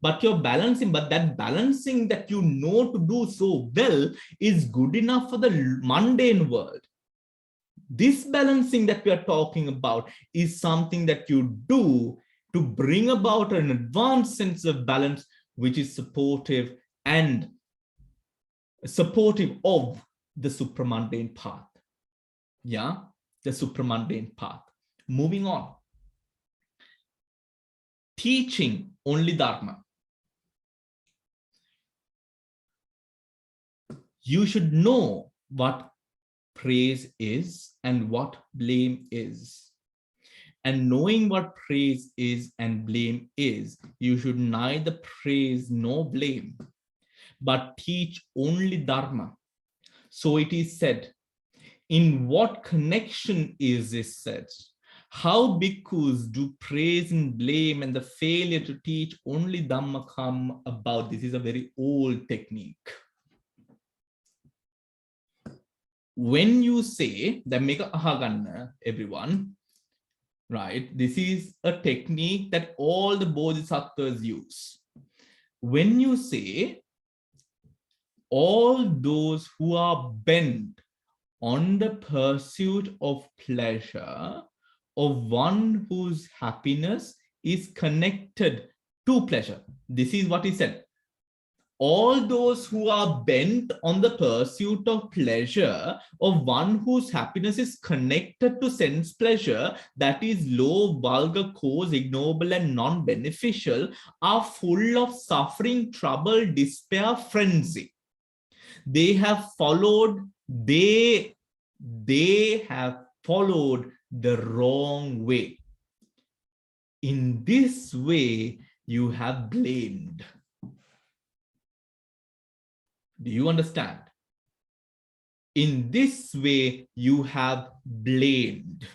but you're balancing, but that balancing that you know to do so well is good enough for the mundane world. This balancing that we are talking about is something that you do to bring about an advanced sense of balance, which is supportive and supportive of the supramundane path. Yeah, the supramundane path. Moving on. Teaching only Dharma. You should know what praise is and what blame is. And knowing what praise is and blame is, you should neither praise nor blame, but teach only Dharma. So it is said. In what connection is this said? How bhikkhus do praise and blame and the failure to teach only Dhamma come about? This is a very old technique. When you say, that make ahaganna, everyone, right? This is a technique that all the bodhisattvas use. When you say, all those who are bent on the pursuit of pleasure, of one whose happiness is connected to pleasure. This is what he said. All those who are bent on the pursuit of pleasure, of one whose happiness is connected to sense pleasure, that is low, vulgar, coarse, ignoble, and non-beneficial, are full of suffering, trouble, despair, frenzy. They have followed, they have followed the wrong way. In this way, you have blamed. Do you understand? In this way, you have blamed.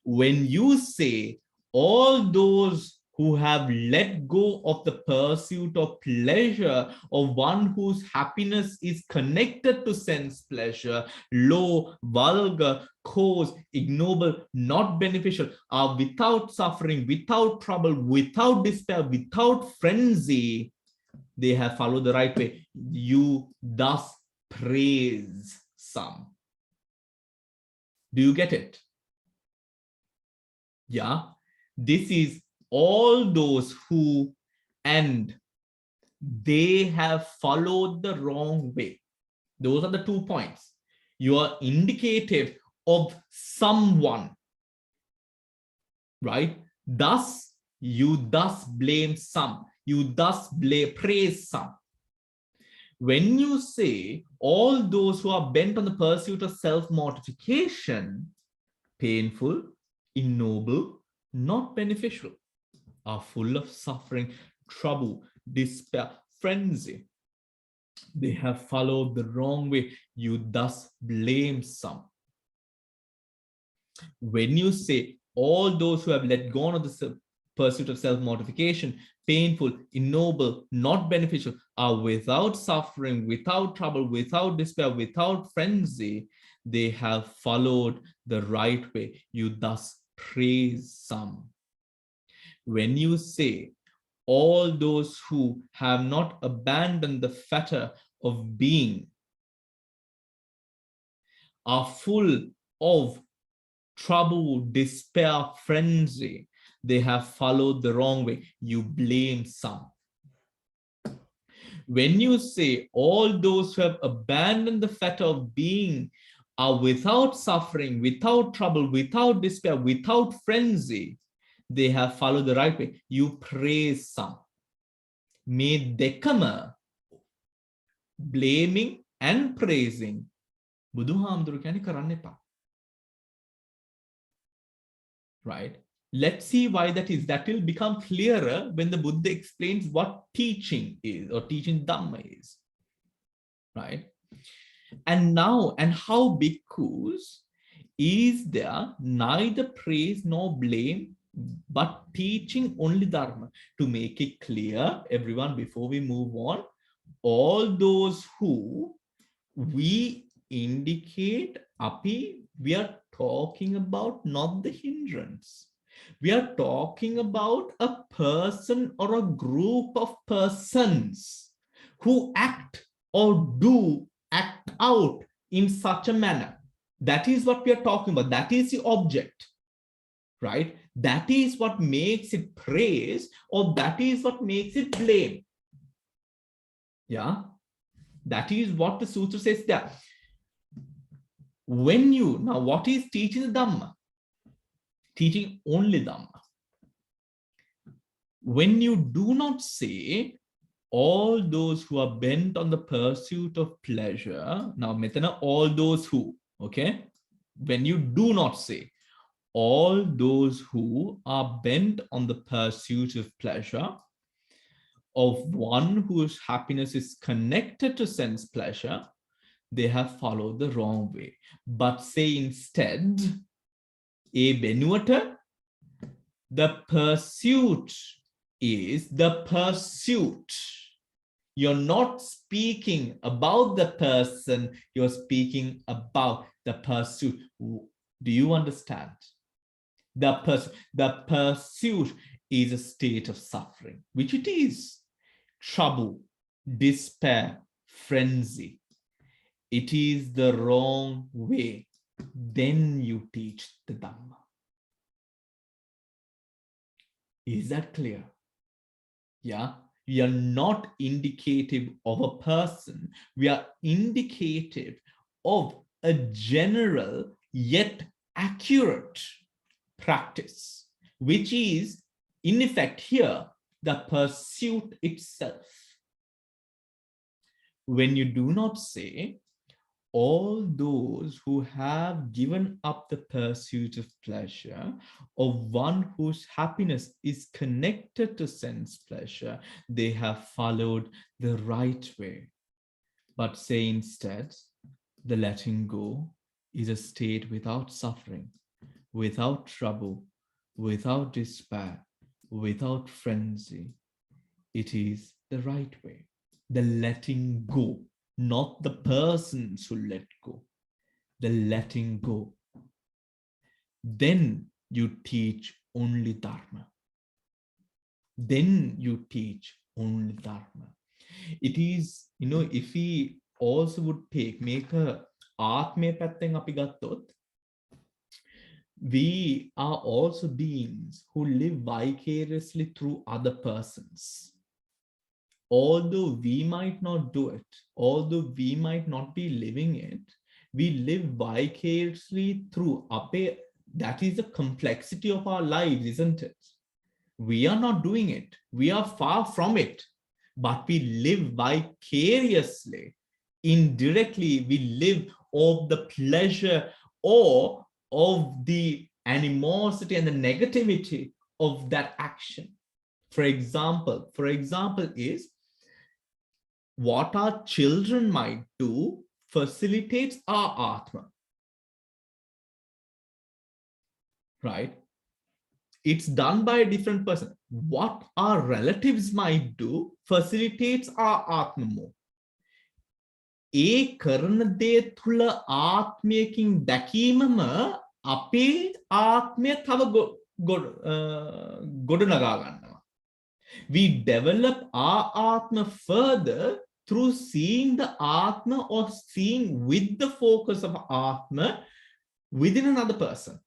When you say all those who have let go of the pursuit of pleasure, of one whose happiness is connected to sense pleasure, low, vulgar, coarse, ignoble, not beneficial, are without suffering, without trouble, without despair, without frenzy, they have followed the right way. You thus praise some. Do you get it? Yeah, this is all those who, and they have followed the wrong way. Those are the 2 points. You are indicative of someone, right? Thus, you thus blame some. You thus praise some. When you say all those who are bent on the pursuit of self-mortification, painful, ignoble, not beneficial, are full of suffering, trouble, despair, frenzy, they have followed the wrong way. You thus blame some. When you say all those who have let go of the pursuit of self-mortification, painful, ignoble, not beneficial, are without suffering, without trouble, without despair, without frenzy, they have followed the right way. You thus praise some. When you say all those who have not abandoned the fetter of being are full of trouble, despair, frenzy, they have followed the wrong way. You blame some. When you say all those who have abandoned the fetter of being are without suffering, without trouble, without despair, without frenzy, they have followed the right way. You praise some. මේ දෙකම blaming and praising බුදුහාමුදුරු කියන්නේ කරන්න එපා. Right? Let's see why that is. That will become clearer when the Buddha explains what teaching is or teaching Dhamma is. Right? And now, and how bhikkhus is there neither praise nor blame, but teaching only Dharma. To make it clear, everyone, before we move on, all those who we indicate, api, we are talking about not the hindrance. We are talking about a person or a group of persons who act or do act out in such a manner. That is what we are talking about. That is the object, right? That is what makes it praise, or that is what makes it blame. Yeah, that is what the sutra says there. When you, now what is teaching the Dhamma? Teaching only Dhamma. When you do not say all those who are bent on the pursuit of pleasure, now metana all those who, okay, when you do not say all those who are bent on the pursuit of pleasure, of one whose happiness is connected to sense pleasure, they have followed the wrong way. But say instead, a benuata, the pursuit is the pursuit. You're not speaking about the person, you're speaking about the pursuit. Do you understand? The pursuit is a state of suffering, which it is. Trouble, despair, frenzy. It is the wrong way. Then you teach the Dhamma. Is that clear? Yeah. We are not indicative of a person. We are indicative of a general yet accurate practice, which is in effect here the pursuit itself. When you do not say all those who have given up the pursuit of pleasure, of one whose happiness is connected to sense pleasure, they have followed the right way. But say instead, the letting go is a state without suffering, without trouble, without despair, without frenzy. It is the right way. The letting go. Not the persons who let go, the letting go. Then you teach only Dharma. Then you teach only Dharma. It is, you know, if we also would make a Atme patten api gattot, we are also beings who live vicariously through other persons. Although we might not do it, although we might not be living it, we live vicariously through ape. That is the complexity of our lives, isn't it? We are not doing it. We are far from it. But we live vicariously. Indirectly, we live of the pleasure or of the animosity and the negativity of that action. For example is, what our children might do facilitates our Atma. Right? It's done by a different person. What our relatives might do facilitates our Atma more. ඒ කරන දේ තුල ආත්මයකින් දැකීමම අපේ ආත්මය තව ගොඩනගා ගන්නවා. We develop our Atma further through seeing the Atma or seeing with the focus of Atma within another person.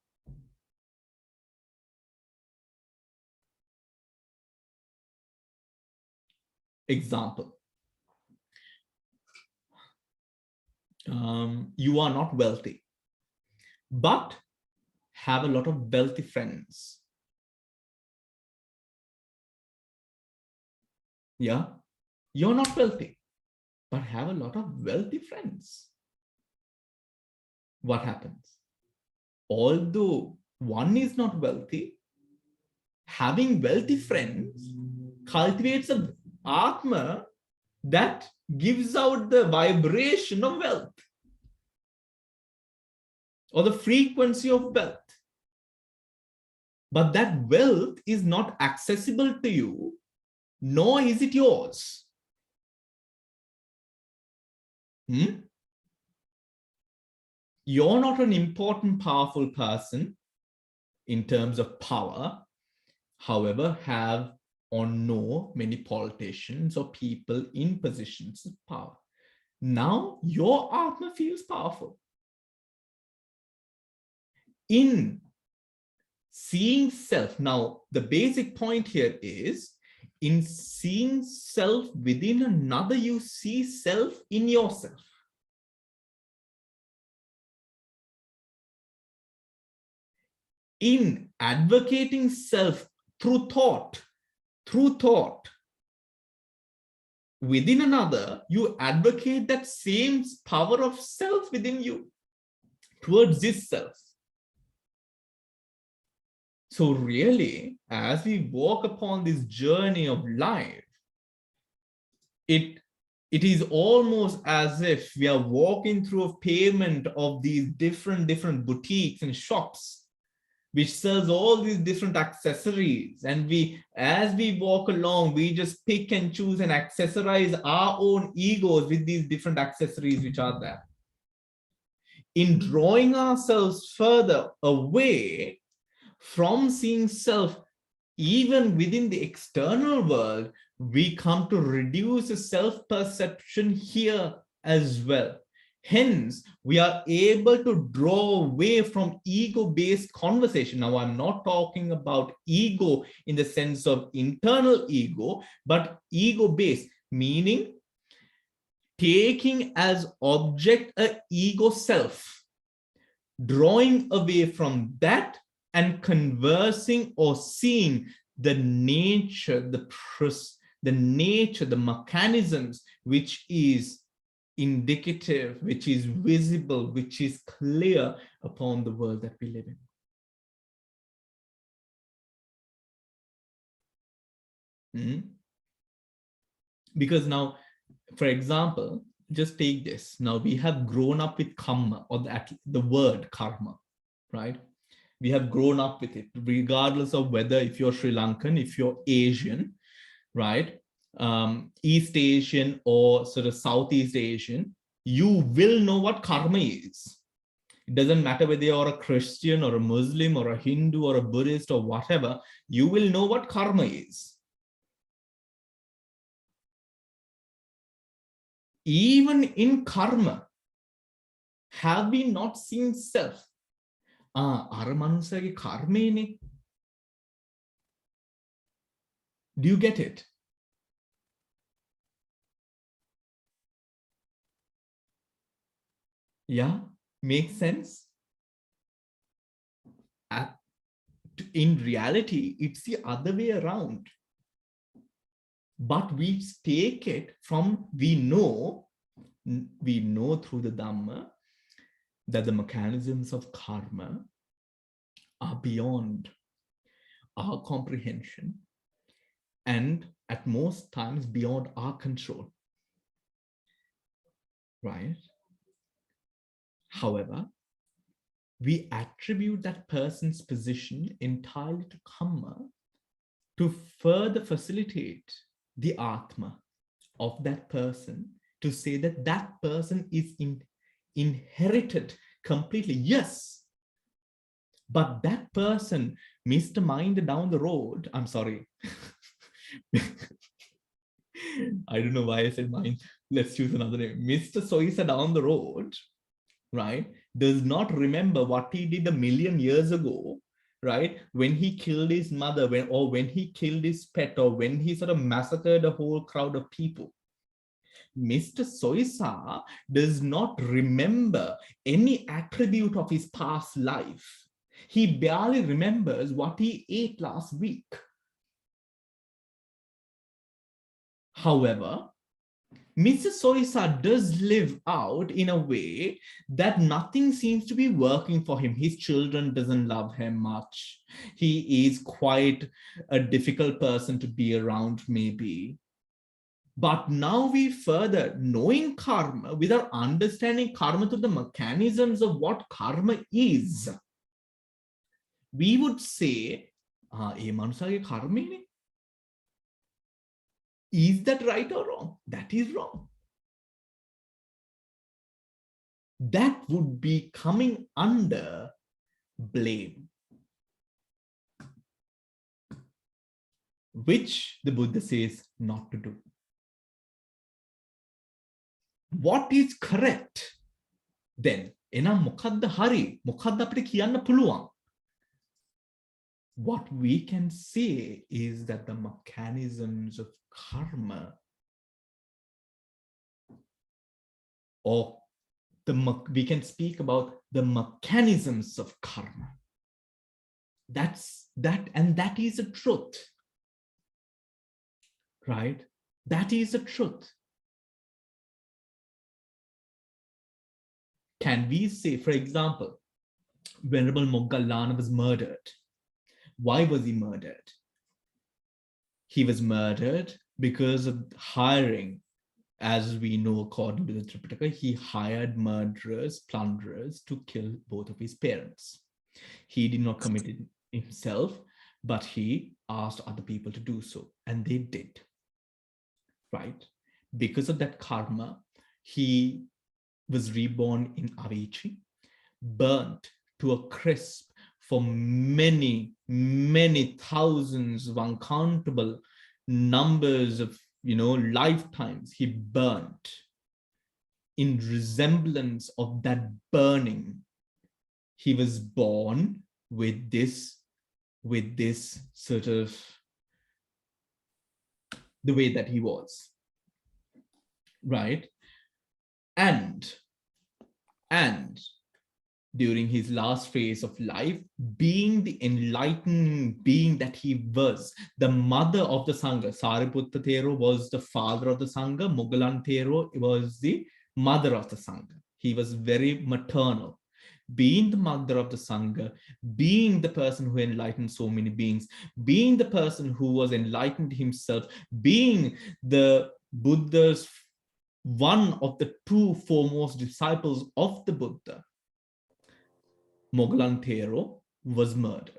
Example. You are not wealthy, but have a lot of wealthy friends. Yeah, you're not wealthy, but have a lot of wealthy friends. What happens? Although one is not wealthy, having wealthy friends cultivates a atma that gives out the vibration of wealth or the frequency of wealth. But that wealth is not accessible to you, nor is it yours. You're not an important, powerful person in terms of power. However, have or know many politicians or people in positions of power. Now your Atma feels powerful. In seeing self, now the basic point here is, in seeing self within another, you see self in yourself. In advocating self through thought, within another, you advocate that same power of self within you towards this self. So really, as we walk upon this journey of life, it is almost as if we are walking through a pavement of these different boutiques and shops which sells all these different accessories, and as we walk along, we just pick and choose and accessorize our own egos with these different accessories which are there. In drawing ourselves further away from seeing self even within the external world, we come to reduce the self-perception here as well. Hence, we are able to draw away from ego-based conversation. Now, I'm not talking about ego in the sense of internal ego, but ego-based, meaning taking as object a ego self, drawing away from that and conversing or seeing the nature, the mechanisms which is indicative, which is visible, which is clear upon the world that we live in. Because now, for example, just take this. Now we have grown up with karma, or the word karma, right? We have grown up with it, regardless of whether if you're Sri Lankan, if you're Asian, right? East Asian or sort of Southeast Asian, you will know what karma is. It doesn't matter whether you're a Christian or a Muslim or a Hindu or a Buddhist or whatever, you will know what karma is. Even in karma, have we not seen self? Araṇa karmene. Do you get it? Yeah, makes sense. In reality, it's the other way around. But we take it from, we know through the Dhamma that the mechanisms of karma are beyond our comprehension and at most times beyond our control, right? However, we attribute that person's position entirely to karma to further facilitate the Atma of that person, to say that that person is inherited completely. Yes, but that person, Mr. Mind down the road, I'm sorry. I don't know why I said mind. Let's choose another name. Mr. Soisa down the road, right, does not remember what he did a million years ago, right? When he killed his mother, when he killed his pet, or when he sort of massacred a whole crowd of people. Mr. Soisa does not remember any attribute of his past life. He barely remembers what he ate last week. However, Mr. Soisa does live out in a way that nothing seems to be working for him. His children doesn't love him much. He is quite a difficult person to be around, maybe. But now we further, knowing karma, without understanding karma through the mechanisms of what karma is, we would say, karma. Is that right or wrong? That is wrong. That would be coming under blame, which the Buddha says not to do. What is correct then? What we can say is that the mechanisms of karma, or we can speak about the mechanisms of karma. And that is a truth, right? That is a truth. Can we say, for example, Venerable Moggallana was murdered. Why was he murdered? He was murdered because of hiring. As we know, according to the Tripitaka, he hired murderers, plunderers to kill both of his parents. He did not commit it himself, but he asked other people to do so, and they did, right? Because of that karma, he was reborn in Avicii, burnt to a crisp for many, many thousands of uncountable numbers of lifetimes. He burnt. In resemblance of that burning, he was born with this sort of the way that he was, right? And during his last phase of life, being the enlightened being that he was, the mother of the Sangha, Sariputta Thero was the father of the Sangha, Moggallana Thero was the mother of the Sangha. He was very maternal. Being the mother of the Sangha, being the person who enlightened so many beings, being the person who was enlightened himself, being the Buddha's one of the two foremost disciples of the Buddha, Moggallana Thero was murdered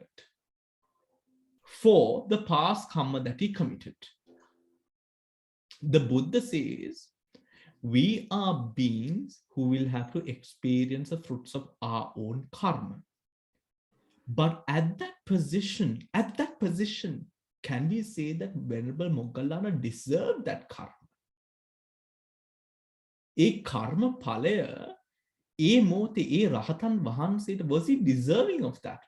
for the past karma that he committed. The Buddha says, we are beings who will have to experience the fruits of our own karma. But at that position, can we say that Venerable Moggallana deserved that karma? A karma palaya, a mote, a rahatan vahanse, was he deserving of that?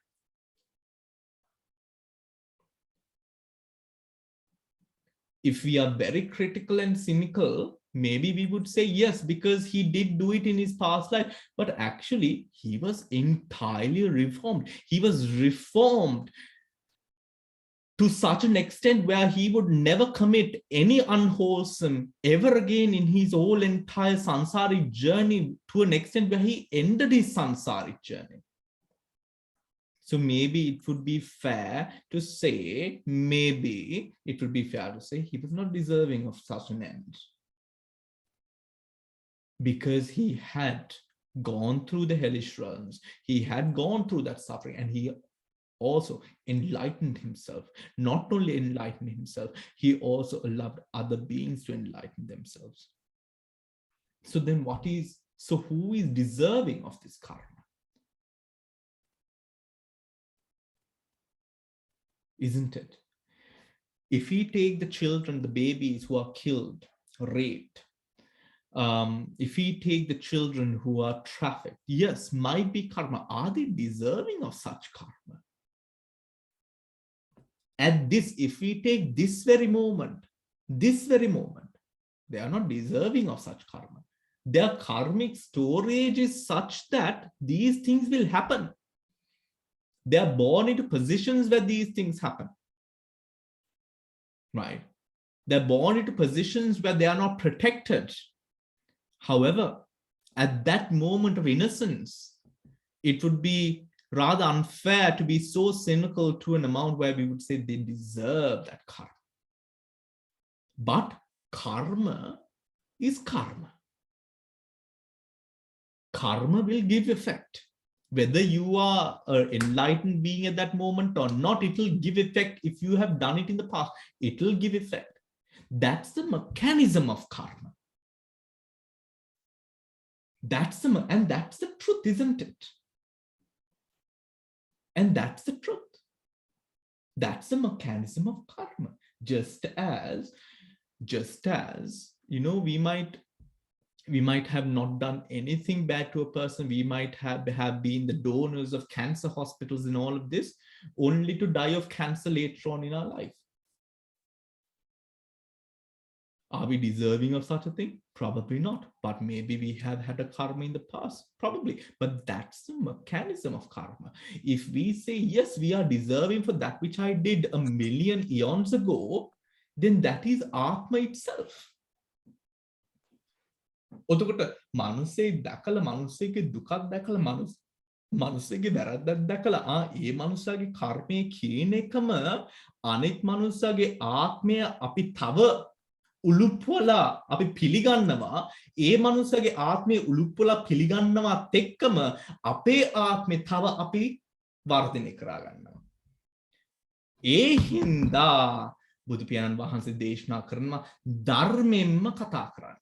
If we are very critical and cynical, maybe we would say yes, because he did do it in his past life. But actually, he was entirely reformed. He was reformed to such an extent where he would never commit any unwholesome ever again in his whole entire samsaric journey, to an extent where he ended his samsaric journey. So maybe it would be fair to say, he was not deserving of such an end, because he had gone through the hellish realms, he had gone through that suffering, and he also enlightened himself. Not only enlightened himself, he also allowed other beings to enlighten themselves. So then who is deserving of this karma? Isn't it? If we take the children, the babies who are killed, raped, if we take the children who are trafficked, yes, might be karma. Are they deserving of such karma? If we take this very moment, they are not deserving of such karma. Their karmic storage is such that these things will happen. They are born into positions where these things happen, right? They're born into positions where they are not protected. However, at that moment of innocence, it would be rather unfair to be so cynical to an amount where we would say they deserve that karma. But karma is karma. Karma will give effect. Whether you are an enlightened being at that moment or not, it will give effect. If you have done it in the past, it will give effect. That's the mechanism of karma. That's the truth, isn't it? And that's the truth. That's the mechanism of karma. Just as, you know, we might have not done anything bad to a person. We might have been the donors of cancer hospitals and all of this, only to die of cancer later on in our life. Are we deserving of such a thing? Probably not. But maybe we have had a karma in the past. Probably. But that's the mechanism of karma. If we say, yes, we are deserving for that which I did a million eons ago, then that is Atma itself. ඔතකොට මනුස්සයෙක් දැකලා මනුස්සයෙක්ගේ දුකක් දැකලා මනුස්සයෙක්ගේ වැරද්දක් දැකලා ඒ මනුස්සයාගේ කර්මය කියන එකම අනිත් මනුස්සයාගේ ආත්මය අපි තව උලුප්පවලා අපි පිළිගන්නවා ඒ මනුස්සයාගේ ආත්මය උලුප්පවලා පිළිගන්නවත් එක්කම අපේ ආත්මය තව අපි වර්ධනය කරා ගන්නවා ඒ හින්දා බුදු පියාණන් වහන්සේ දේශනා කරනවා ධර්මයෙන්ම කතා කරන්න.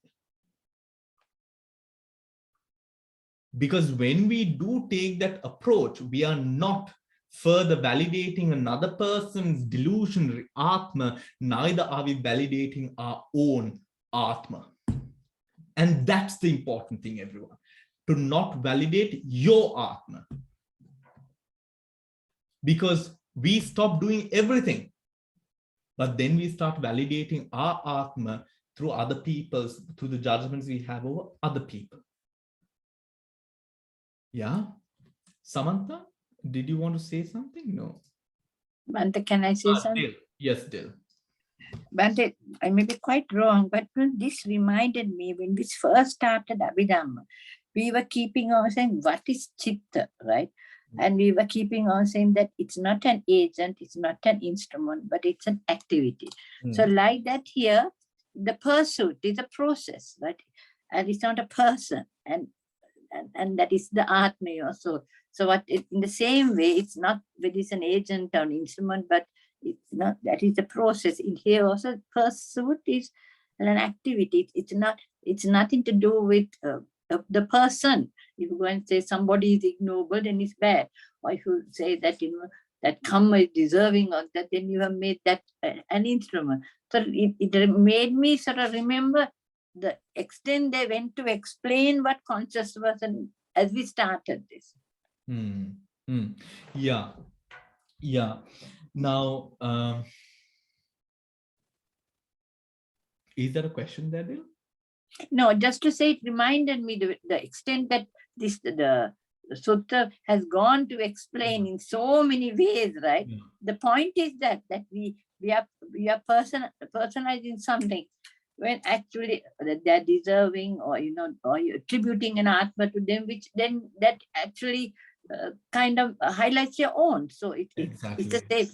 Because when we do take that approach, we are not further validating another person's delusionary Atma, neither are we validating our own Atma. And that's the important thing, everyone. To not validate your Atma. Because we stop doing everything. But then we start validating our Atma through other people's, through the judgments we have over other people. Yeah. Samantha, did you want to say something? No. Bhante, can I say something? Dil. Yes, Dil. Bhante, I may be quite wrong, but this reminded me when we first started Abhidhamma, we were keeping on saying, what is Chitta, right? And we were keeping on saying that it's not an agent, it's not an instrument, but it's an activity. So like that here, the pursuit is a process, right? And it's not a person. And that is the Atma also. So what in the same way, it's not whether it's an agent or an instrument, but it's not, that is the process. In here also, pursuit is an activity. It's nothing to do with the person. If you go and say somebody is ignoble, then it's bad. Or if you say that, you know, that karma is deserving of that, then you have made that an instrument. So it made me sort of remember the extent they went to explain what conscious was, and as we started this. Yeah. Now, is there a question there, Dil? No, just to say, it reminded me the extent that the Sutta has gone to explain in so many ways, right? Yeah. The point is that we are personalizing something, when actually they're deserving, or you know, or you're attributing an Atma to them, which then that actually kind of highlights your own. So it's the same.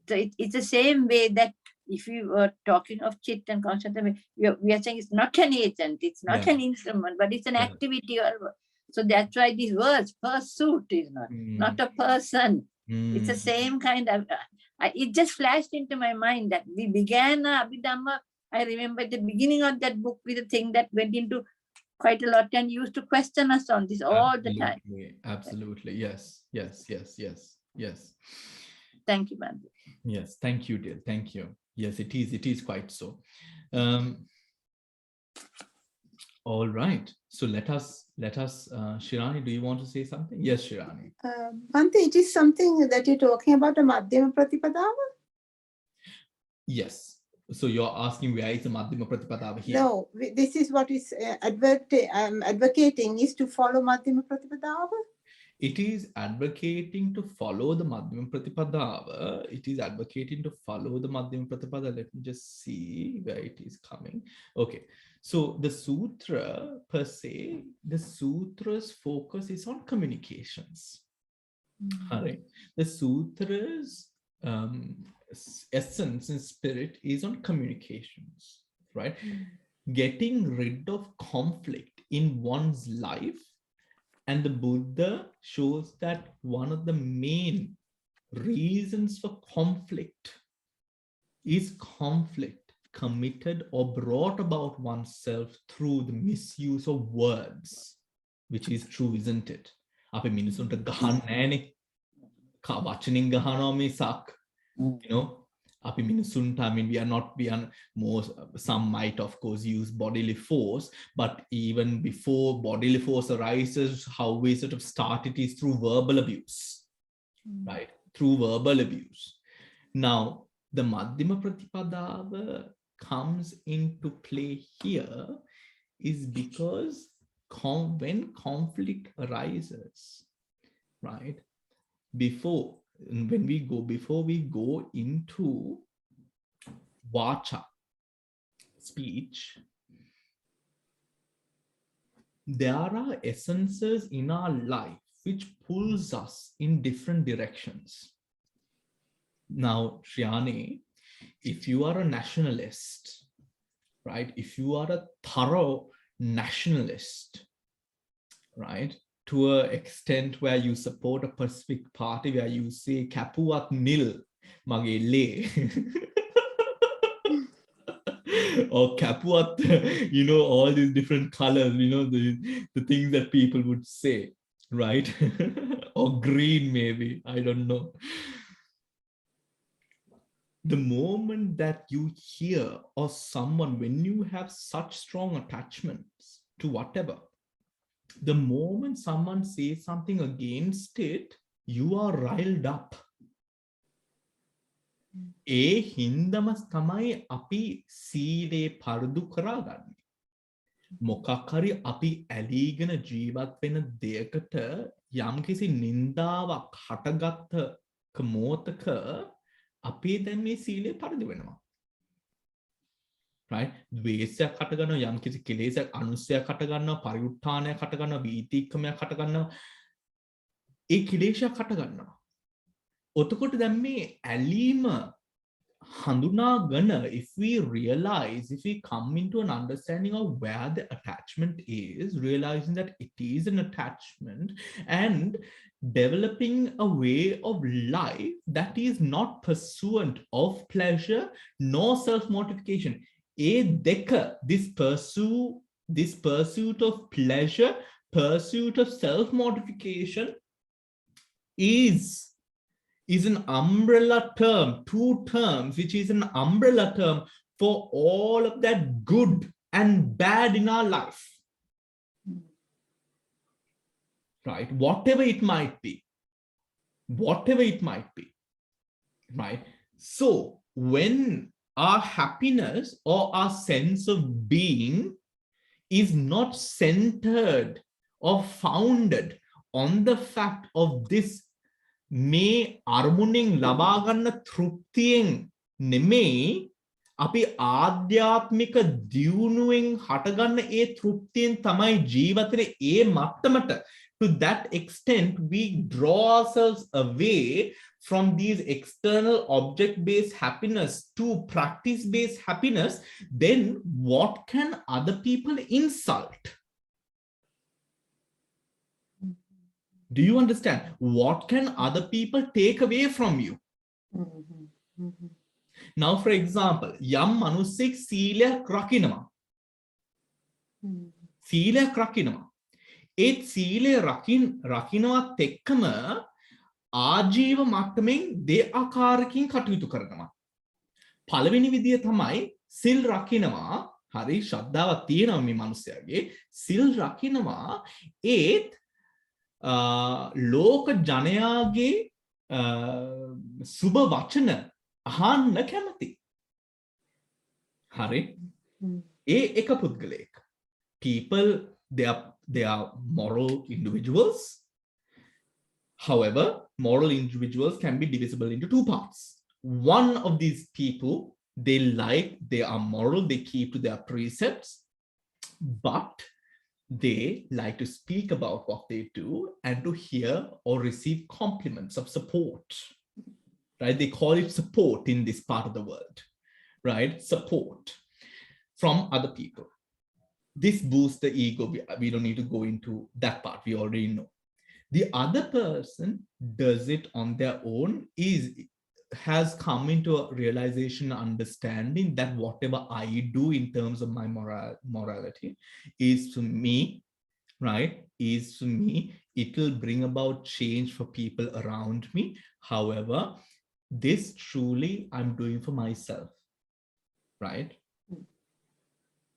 So it's the same way that if you were talking of Chit and consciousness, we are saying it's not an agent, it's not an instrument, but it's an activity. So that's why these words, pursuit is not a person. It's the same kind of. It just flashed into my mind that we began Abhidhamma. I remember at the beginning of that book with a thing that went into quite a lot and used to question us on this all the time. Absolutely. Yes. Thank you, Bhante. Yes, thank you, dear. Thank you. Yes, it is quite so. All right. So let us, Shirani, do you want to say something? Yes, Shirani. Bhante, it is something that you're talking about, a Madhyama Pratipadava? Yes. So you're asking where is the Madhyama Pratipadava here? No, this is what is advocating is to follow Madhyama Pratipadava. It is advocating to follow the Madhyama Pratipadava. It is advocating to follow the Madhyama Pratipada. Let me just see where it is coming. Okay. So the sutra per se, the sutra's focus is on communications. All right. The sutra's essence and spirit is on communications, right? Getting rid of conflict in one's life. And the Buddha shows that one of the main reasons for conflict is conflict committed or brought about oneself through the misuse of words, which is true, isn't it? Ape minusunta gahanna naane ka wachanin gahanawa misak, you know. Api minusunta, I mean, we are more, some might of course use bodily force, but even before bodily force arises, how we sort of start it is through verbal abuse, right? Through verbal abuse. Now, the Madhyama Pratipadava comes into play here is because when conflict arises, right? Before we go into vacha, speech, there are essences in our life which pulls us in different directions. Now, Shriyani, if you are a nationalist, right? If you are a thorough nationalist, right? To an extent where you support a Pacific party, where you say Kapuat nil mage le, or Kapuat, you know, all these different colors, you know, the things that people would say, right? Or green, maybe, I don't know. The moment that you hear or someone, when you have such strong attachments to whatever, the moment someone says something against it, you are riled up. ඒ හින්දම තමයි අපි සීලේ පරුදු කරගන්නේ. මොකක් හරි අපි ඇලීගෙන ජීවත් වෙන දෙයකට යම්කිසි නින්දාවක් හටගත්ත මොහොතක අපි දැන් මේ සීලේ පරුදු වෙනවා. right? ද්වේෂයක් හට ගන්නවා, යම්කිසි කෙලෙසක් අනුස්සයක් හට ගන්නවා, පරිඋත්ථානයක් හට ගන්නවා, වීතික්කමයක් හට ගන්නවා. ඒ කෙලෙසයක් හට ගන්නවා. ඔතකොට දැන් මේ ඇලීම හඳුනාගෙන, if we realize, if we come into an understanding of where the attachment is, realizing that it is an attachment and developing a way of life that is not pursuant of pleasure nor self-mortification. This pursuit of pleasure, pursuit of self-mortification is an umbrella term, two terms, which is an umbrella term for all of that good and bad in our life. Right? Whatever it might be. Whatever it might be. Right? So when our happiness or our sense of being is not centered or founded on the fact of this මේ අරමුණෙන් ලබා ගන්න තෘප්තියෙන් නෙමෙයි, අපි ආධ්‍යාත්මික දියුණුවෙන් හටගන්න ඒ තෘප්තියෙන් තමයි ජීවිතේ ඒ මට්ටමට. To that extent, we draw ourselves away from these external object-based happiness to practice-based happiness. Then what can other people insult? Do you understand? What can other people take away from you? Now, for example, යම් මනුස්සෙක් සීලයක් රකින්නවා. සීලයක් රකින්නවා. ඒත් සීලය රකින්නවත් එක්කම ආජීව මට්ටමින් දෙආකාරකින් කටයුතු කරනවා. පළවෙනි විදිය තමයි සිල් රකින්නවා. හරි ශ්‍රද්ධාවක් තියෙනවා මේ මනුස්සයාගේ. සිල් රකින්නවා. ඒත් ලෝක ජනයාගේ සුබ වචන අහන්න කැමති. හරි? ඒ එක පුද්ගලයෙක්. People, they are moral individuals. However, moral individuals can be divisible into two parts. One of these people, they are moral, they keep to their precepts, but they like to speak about what they do and to hear or receive compliments of support, right? They call it support in this part of the world, right? Support from other people. This boosts the ego. We don't need to go into that part. We already know. The other person does it on their own, has come into a realization, understanding that whatever I do in terms of my morality is for me, right? Is for me. It will bring about change for people around me. However, this truly I'm doing for myself, right?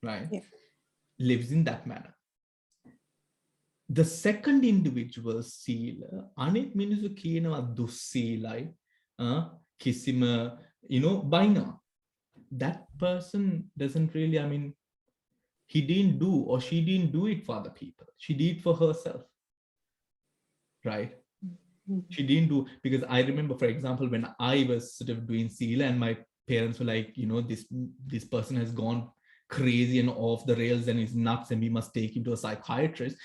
Right? Yeah. Lives in that manner. The second individual සීල අනෙක් මිනිස්සු කියනවා දුස්සීලයි කිසිම බයිනවා. That person doesn't really, I mean, he didn't do or she didn't do it for other people. She did it for herself, right? She didn't do, because I remember, for example, when I was sort of doing sila and my parents were like, this person has gone crazy and off the rails and is nuts and we must take him to a psychiatrist.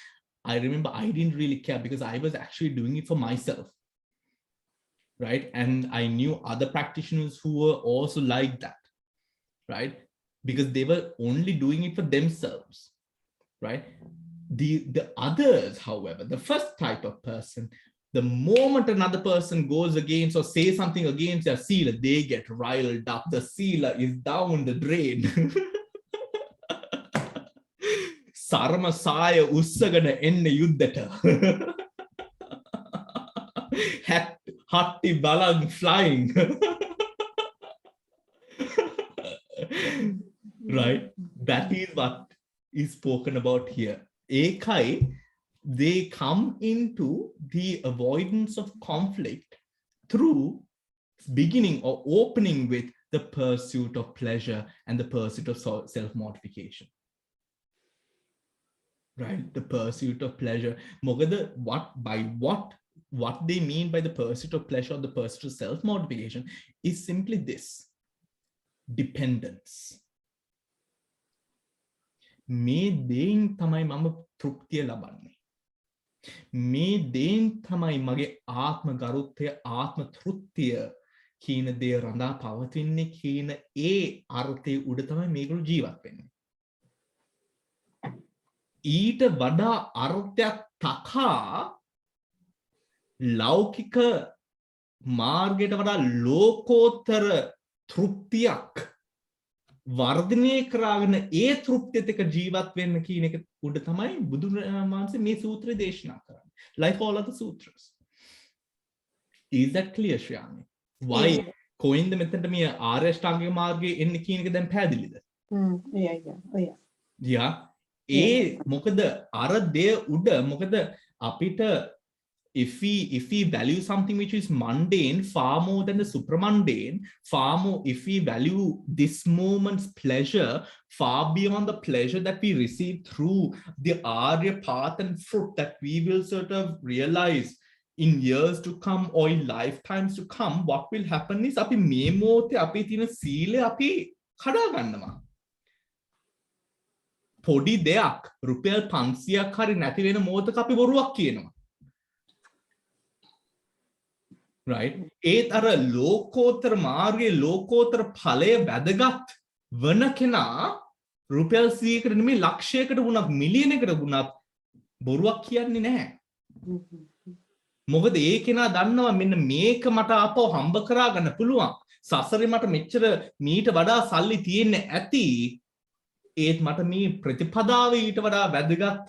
I remember I didn't really care because I was actually doing it for myself, right? And I knew other practitioners who were also like that, right? Because they were only doing it for themselves, right? The others, however, the first type of person, the moment another person goes against or says something against their sila, they get riled up. The sila is down the drain. Sarma saya ussagana enne yuddata. Hatti balang flying. Right? That is what is spoken about here. Ekai, they come into the avoidance of conflict through beginning or opening with the pursuit of pleasure and the pursuit of self-mortification. Right? The pursuit of pleasure. Mogada, what they mean by the pursuit of pleasure or the pursuit of self-mortification is simply this: dependence. මේ දේන් තමයි මම තෘප්තිය ලබන්නේ. මේ දේන් තමයි මගේ ආත්ම ගරුත්වය, ආත්ම තෘප්තිය කියන දේ රඳා පවතින්නේ කියන ඒ අර්ථය උඩ තමයි මේගොල්ලෝ ජීවත් වෙන්නේ. ඊට වඩා අර්ථයක් තකා ලෞකික මාර්ගයට වඩා ලෝකෝත්තර තෘප්තියක් වර්ධනය කරාගෙන ඒ තෘප්තියත් එක්ක ජීවත් වෙන්න කියන එක උඩ තමයි බුදුන් වහන්සේ මේ සූත්‍රය දේශනා කරන්නේ. Like all other sutras. Is that clear, Shriyani? Why කොයින්ද මෙතනට මේ ආර්ය අෂ්ටාංගික මාර්ගයේ එන්නේ කියන එක දැන් පැහැදිලිද? Yeah. මොකද අර දේ උඩ මොකද අපිට if we value something which is mundane far more than the supramundane, far more, if we value this moment's pleasure far beyond the pleasure that we receive through the Arya path and fruit that we will sort of realize in years to come or in lifetimes to come, what will happen is api me mote api thina seela api kada gannawa. Podi deyak රුපියල් 500ක් හරි නැති වෙන මොහොතක අපි බොරුවක් කියනවා. Right? ඒත් අර ලෝකෝත්තර මාර්ගයේ ලෝකෝත්තර ඵලය වැදගත් වන කෙනා රුපියල් 100කට නෙමෙයි ලක්ෂයකට වුණත් මිලියනකට වුණත් බොරුවක් කියන්නේ නැහැ. මොකද ඒ කෙනා දන්නවා මෙන්න මේක මට ආපහු හම්බ කරා ගන්න පුළුවන්. සසරේ මට මෙච්චර මීට වඩා සල්ලි තියෙන්න ඇති. ඒත් මට මේ ප්‍රතිපදාව ඊට වඩා වැදගත්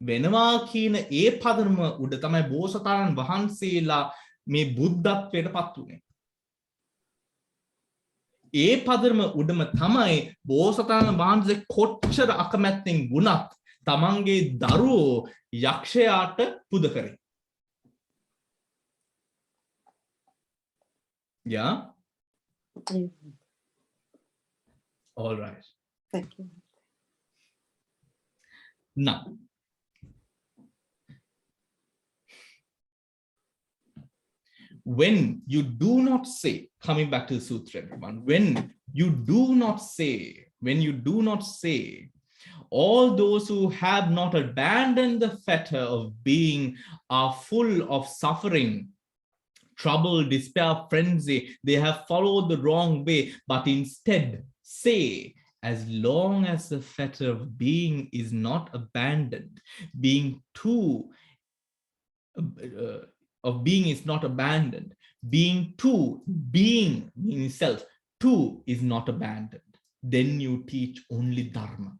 වෙනවා කියන ඒ පදනම උඩ තමයි බෝසතාණන් වහන්සේලා මේ බුද්ධත්වයට පත් වුණේ. ඒ පදනම උඩම තමයි බෝසතාණන් වහන්සේ කොච්චර අකමැත්තෙන් වුණත් තමන්ගේ දරුවෝ යක්ෂයාට පුද කරේ. Yeah? All right. Thank you. Now, when you do not say, coming back to the sutra, everyone, when you do not say, all those who have not abandoned the fetter of being are full of suffering, trouble, despair, frenzy. They have followed the wrong way, but instead say, as long as the fetter of being is not abandoned, being too of being is not abandoned, being meaning self, too is not abandoned, then you teach only dharma.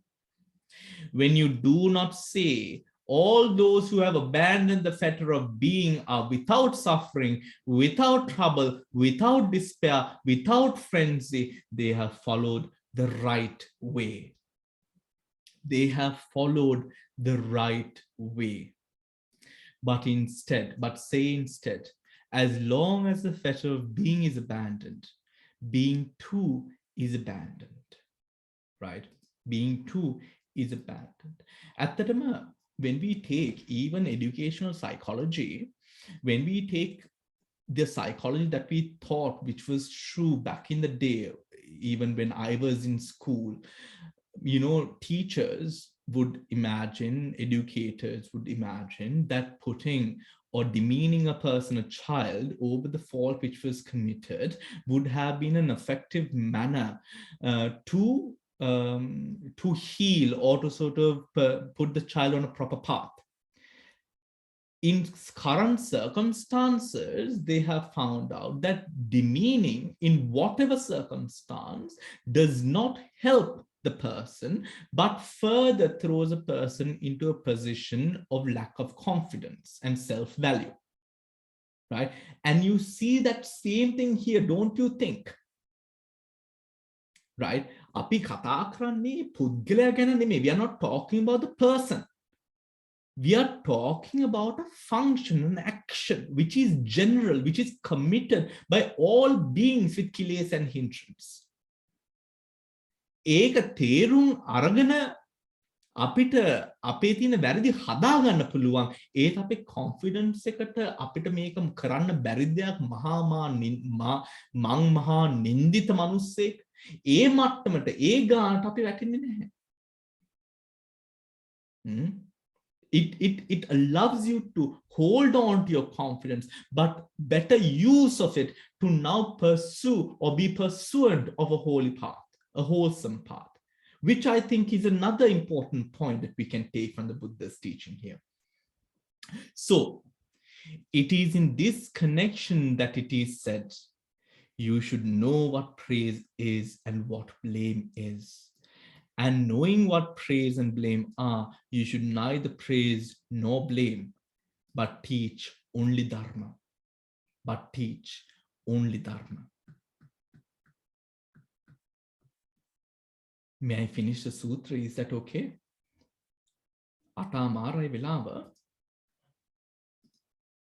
When you do not say, all those who have abandoned the fetter of being are without suffering, without trouble, without despair, without frenzy, they have followed the right way. They have followed the right way. But say instead, as long as the fetter of being is abandoned, being too is abandoned, right? Being too is abandoned. At the time, when we take even educational psychology, when we take the psychology that we thought, which was true back in the day, even when I was in school, teachers would imagine, educators would imagine that putting or demeaning a person, a child, over the fault which was committed would have been an effective manner to heal or to sort of put the child on a proper path. In current circumstances, they have found out that demeaning in whatever circumstance does not help the person, but further throws a person into a position of lack of confidence and self-value, right? And you see that same thing here, don't you think? Right? Api kata karanne puddgalaya gana නෙමෙයි. We are not talking about the person. We are talking about a function, an action, which is general, which is committed by all beings with kilesa and hindrance. ඒක තේරුම් අරගෙන අපිට අපේ තියෙන වැරදි හදා ගන්න පුළුවන්. ඒත් අපේ කොන්ෆිඩන්ස් එකට අපිට මේක කරන්න බැරි දෙයක් මං මහා නින්දිත මිනිස්සෙක් ඒ මට්ටමට ඒ ගානට අපි වැටෙන්නේ නැහැ. It allows you to hold on to your confidence, but better use of it to now pursue or be pursuant of a holy path, a wholesome path, which I think is another important point that we can take from the Buddha's teaching here. So it is in this connection that it is said, you should know what praise is and what blame is. And knowing what praise and blame are, you should neither praise nor blame, but teach only dharma. But teach only dharma. May I finish the sutra? Is that okay? Atamarai velava.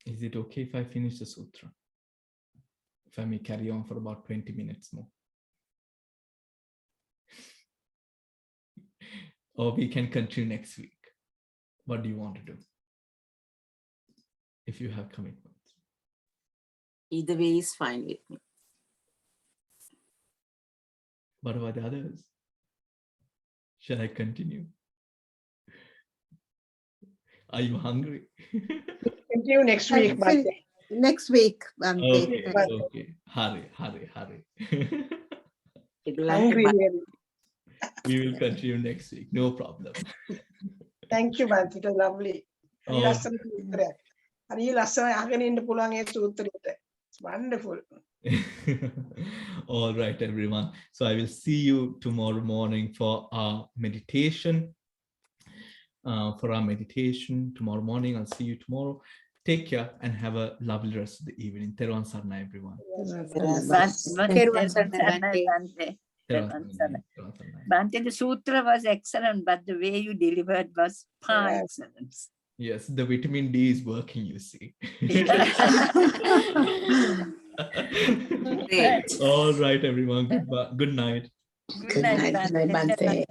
Is it okay if I finish the sutra? If I may carry on for about 20 minutes more. Or we can continue next week. What do you want to do? If you have commitments. Either way is fine with me. What about the others? Shall I continue? Are you hungry? Continue next week, Bhante. Next week, Bhante. Okay. Hurry. Hungry. We will continue next week. No problem. Thank you, Bhante. It was lovely. Oh. It's wonderful. All right, everyone. So I will see you tomorrow morning for our meditation. Tomorrow morning. I'll see you tomorrow. Take care and have a lovely rest of the evening. Therwan sarna, everyone. Bhante, the sutra was excellent, but the way you delivered was far excellent. Yes, the vitamin D is working, you see. All right, everyone. Good night. Good night, Bhante.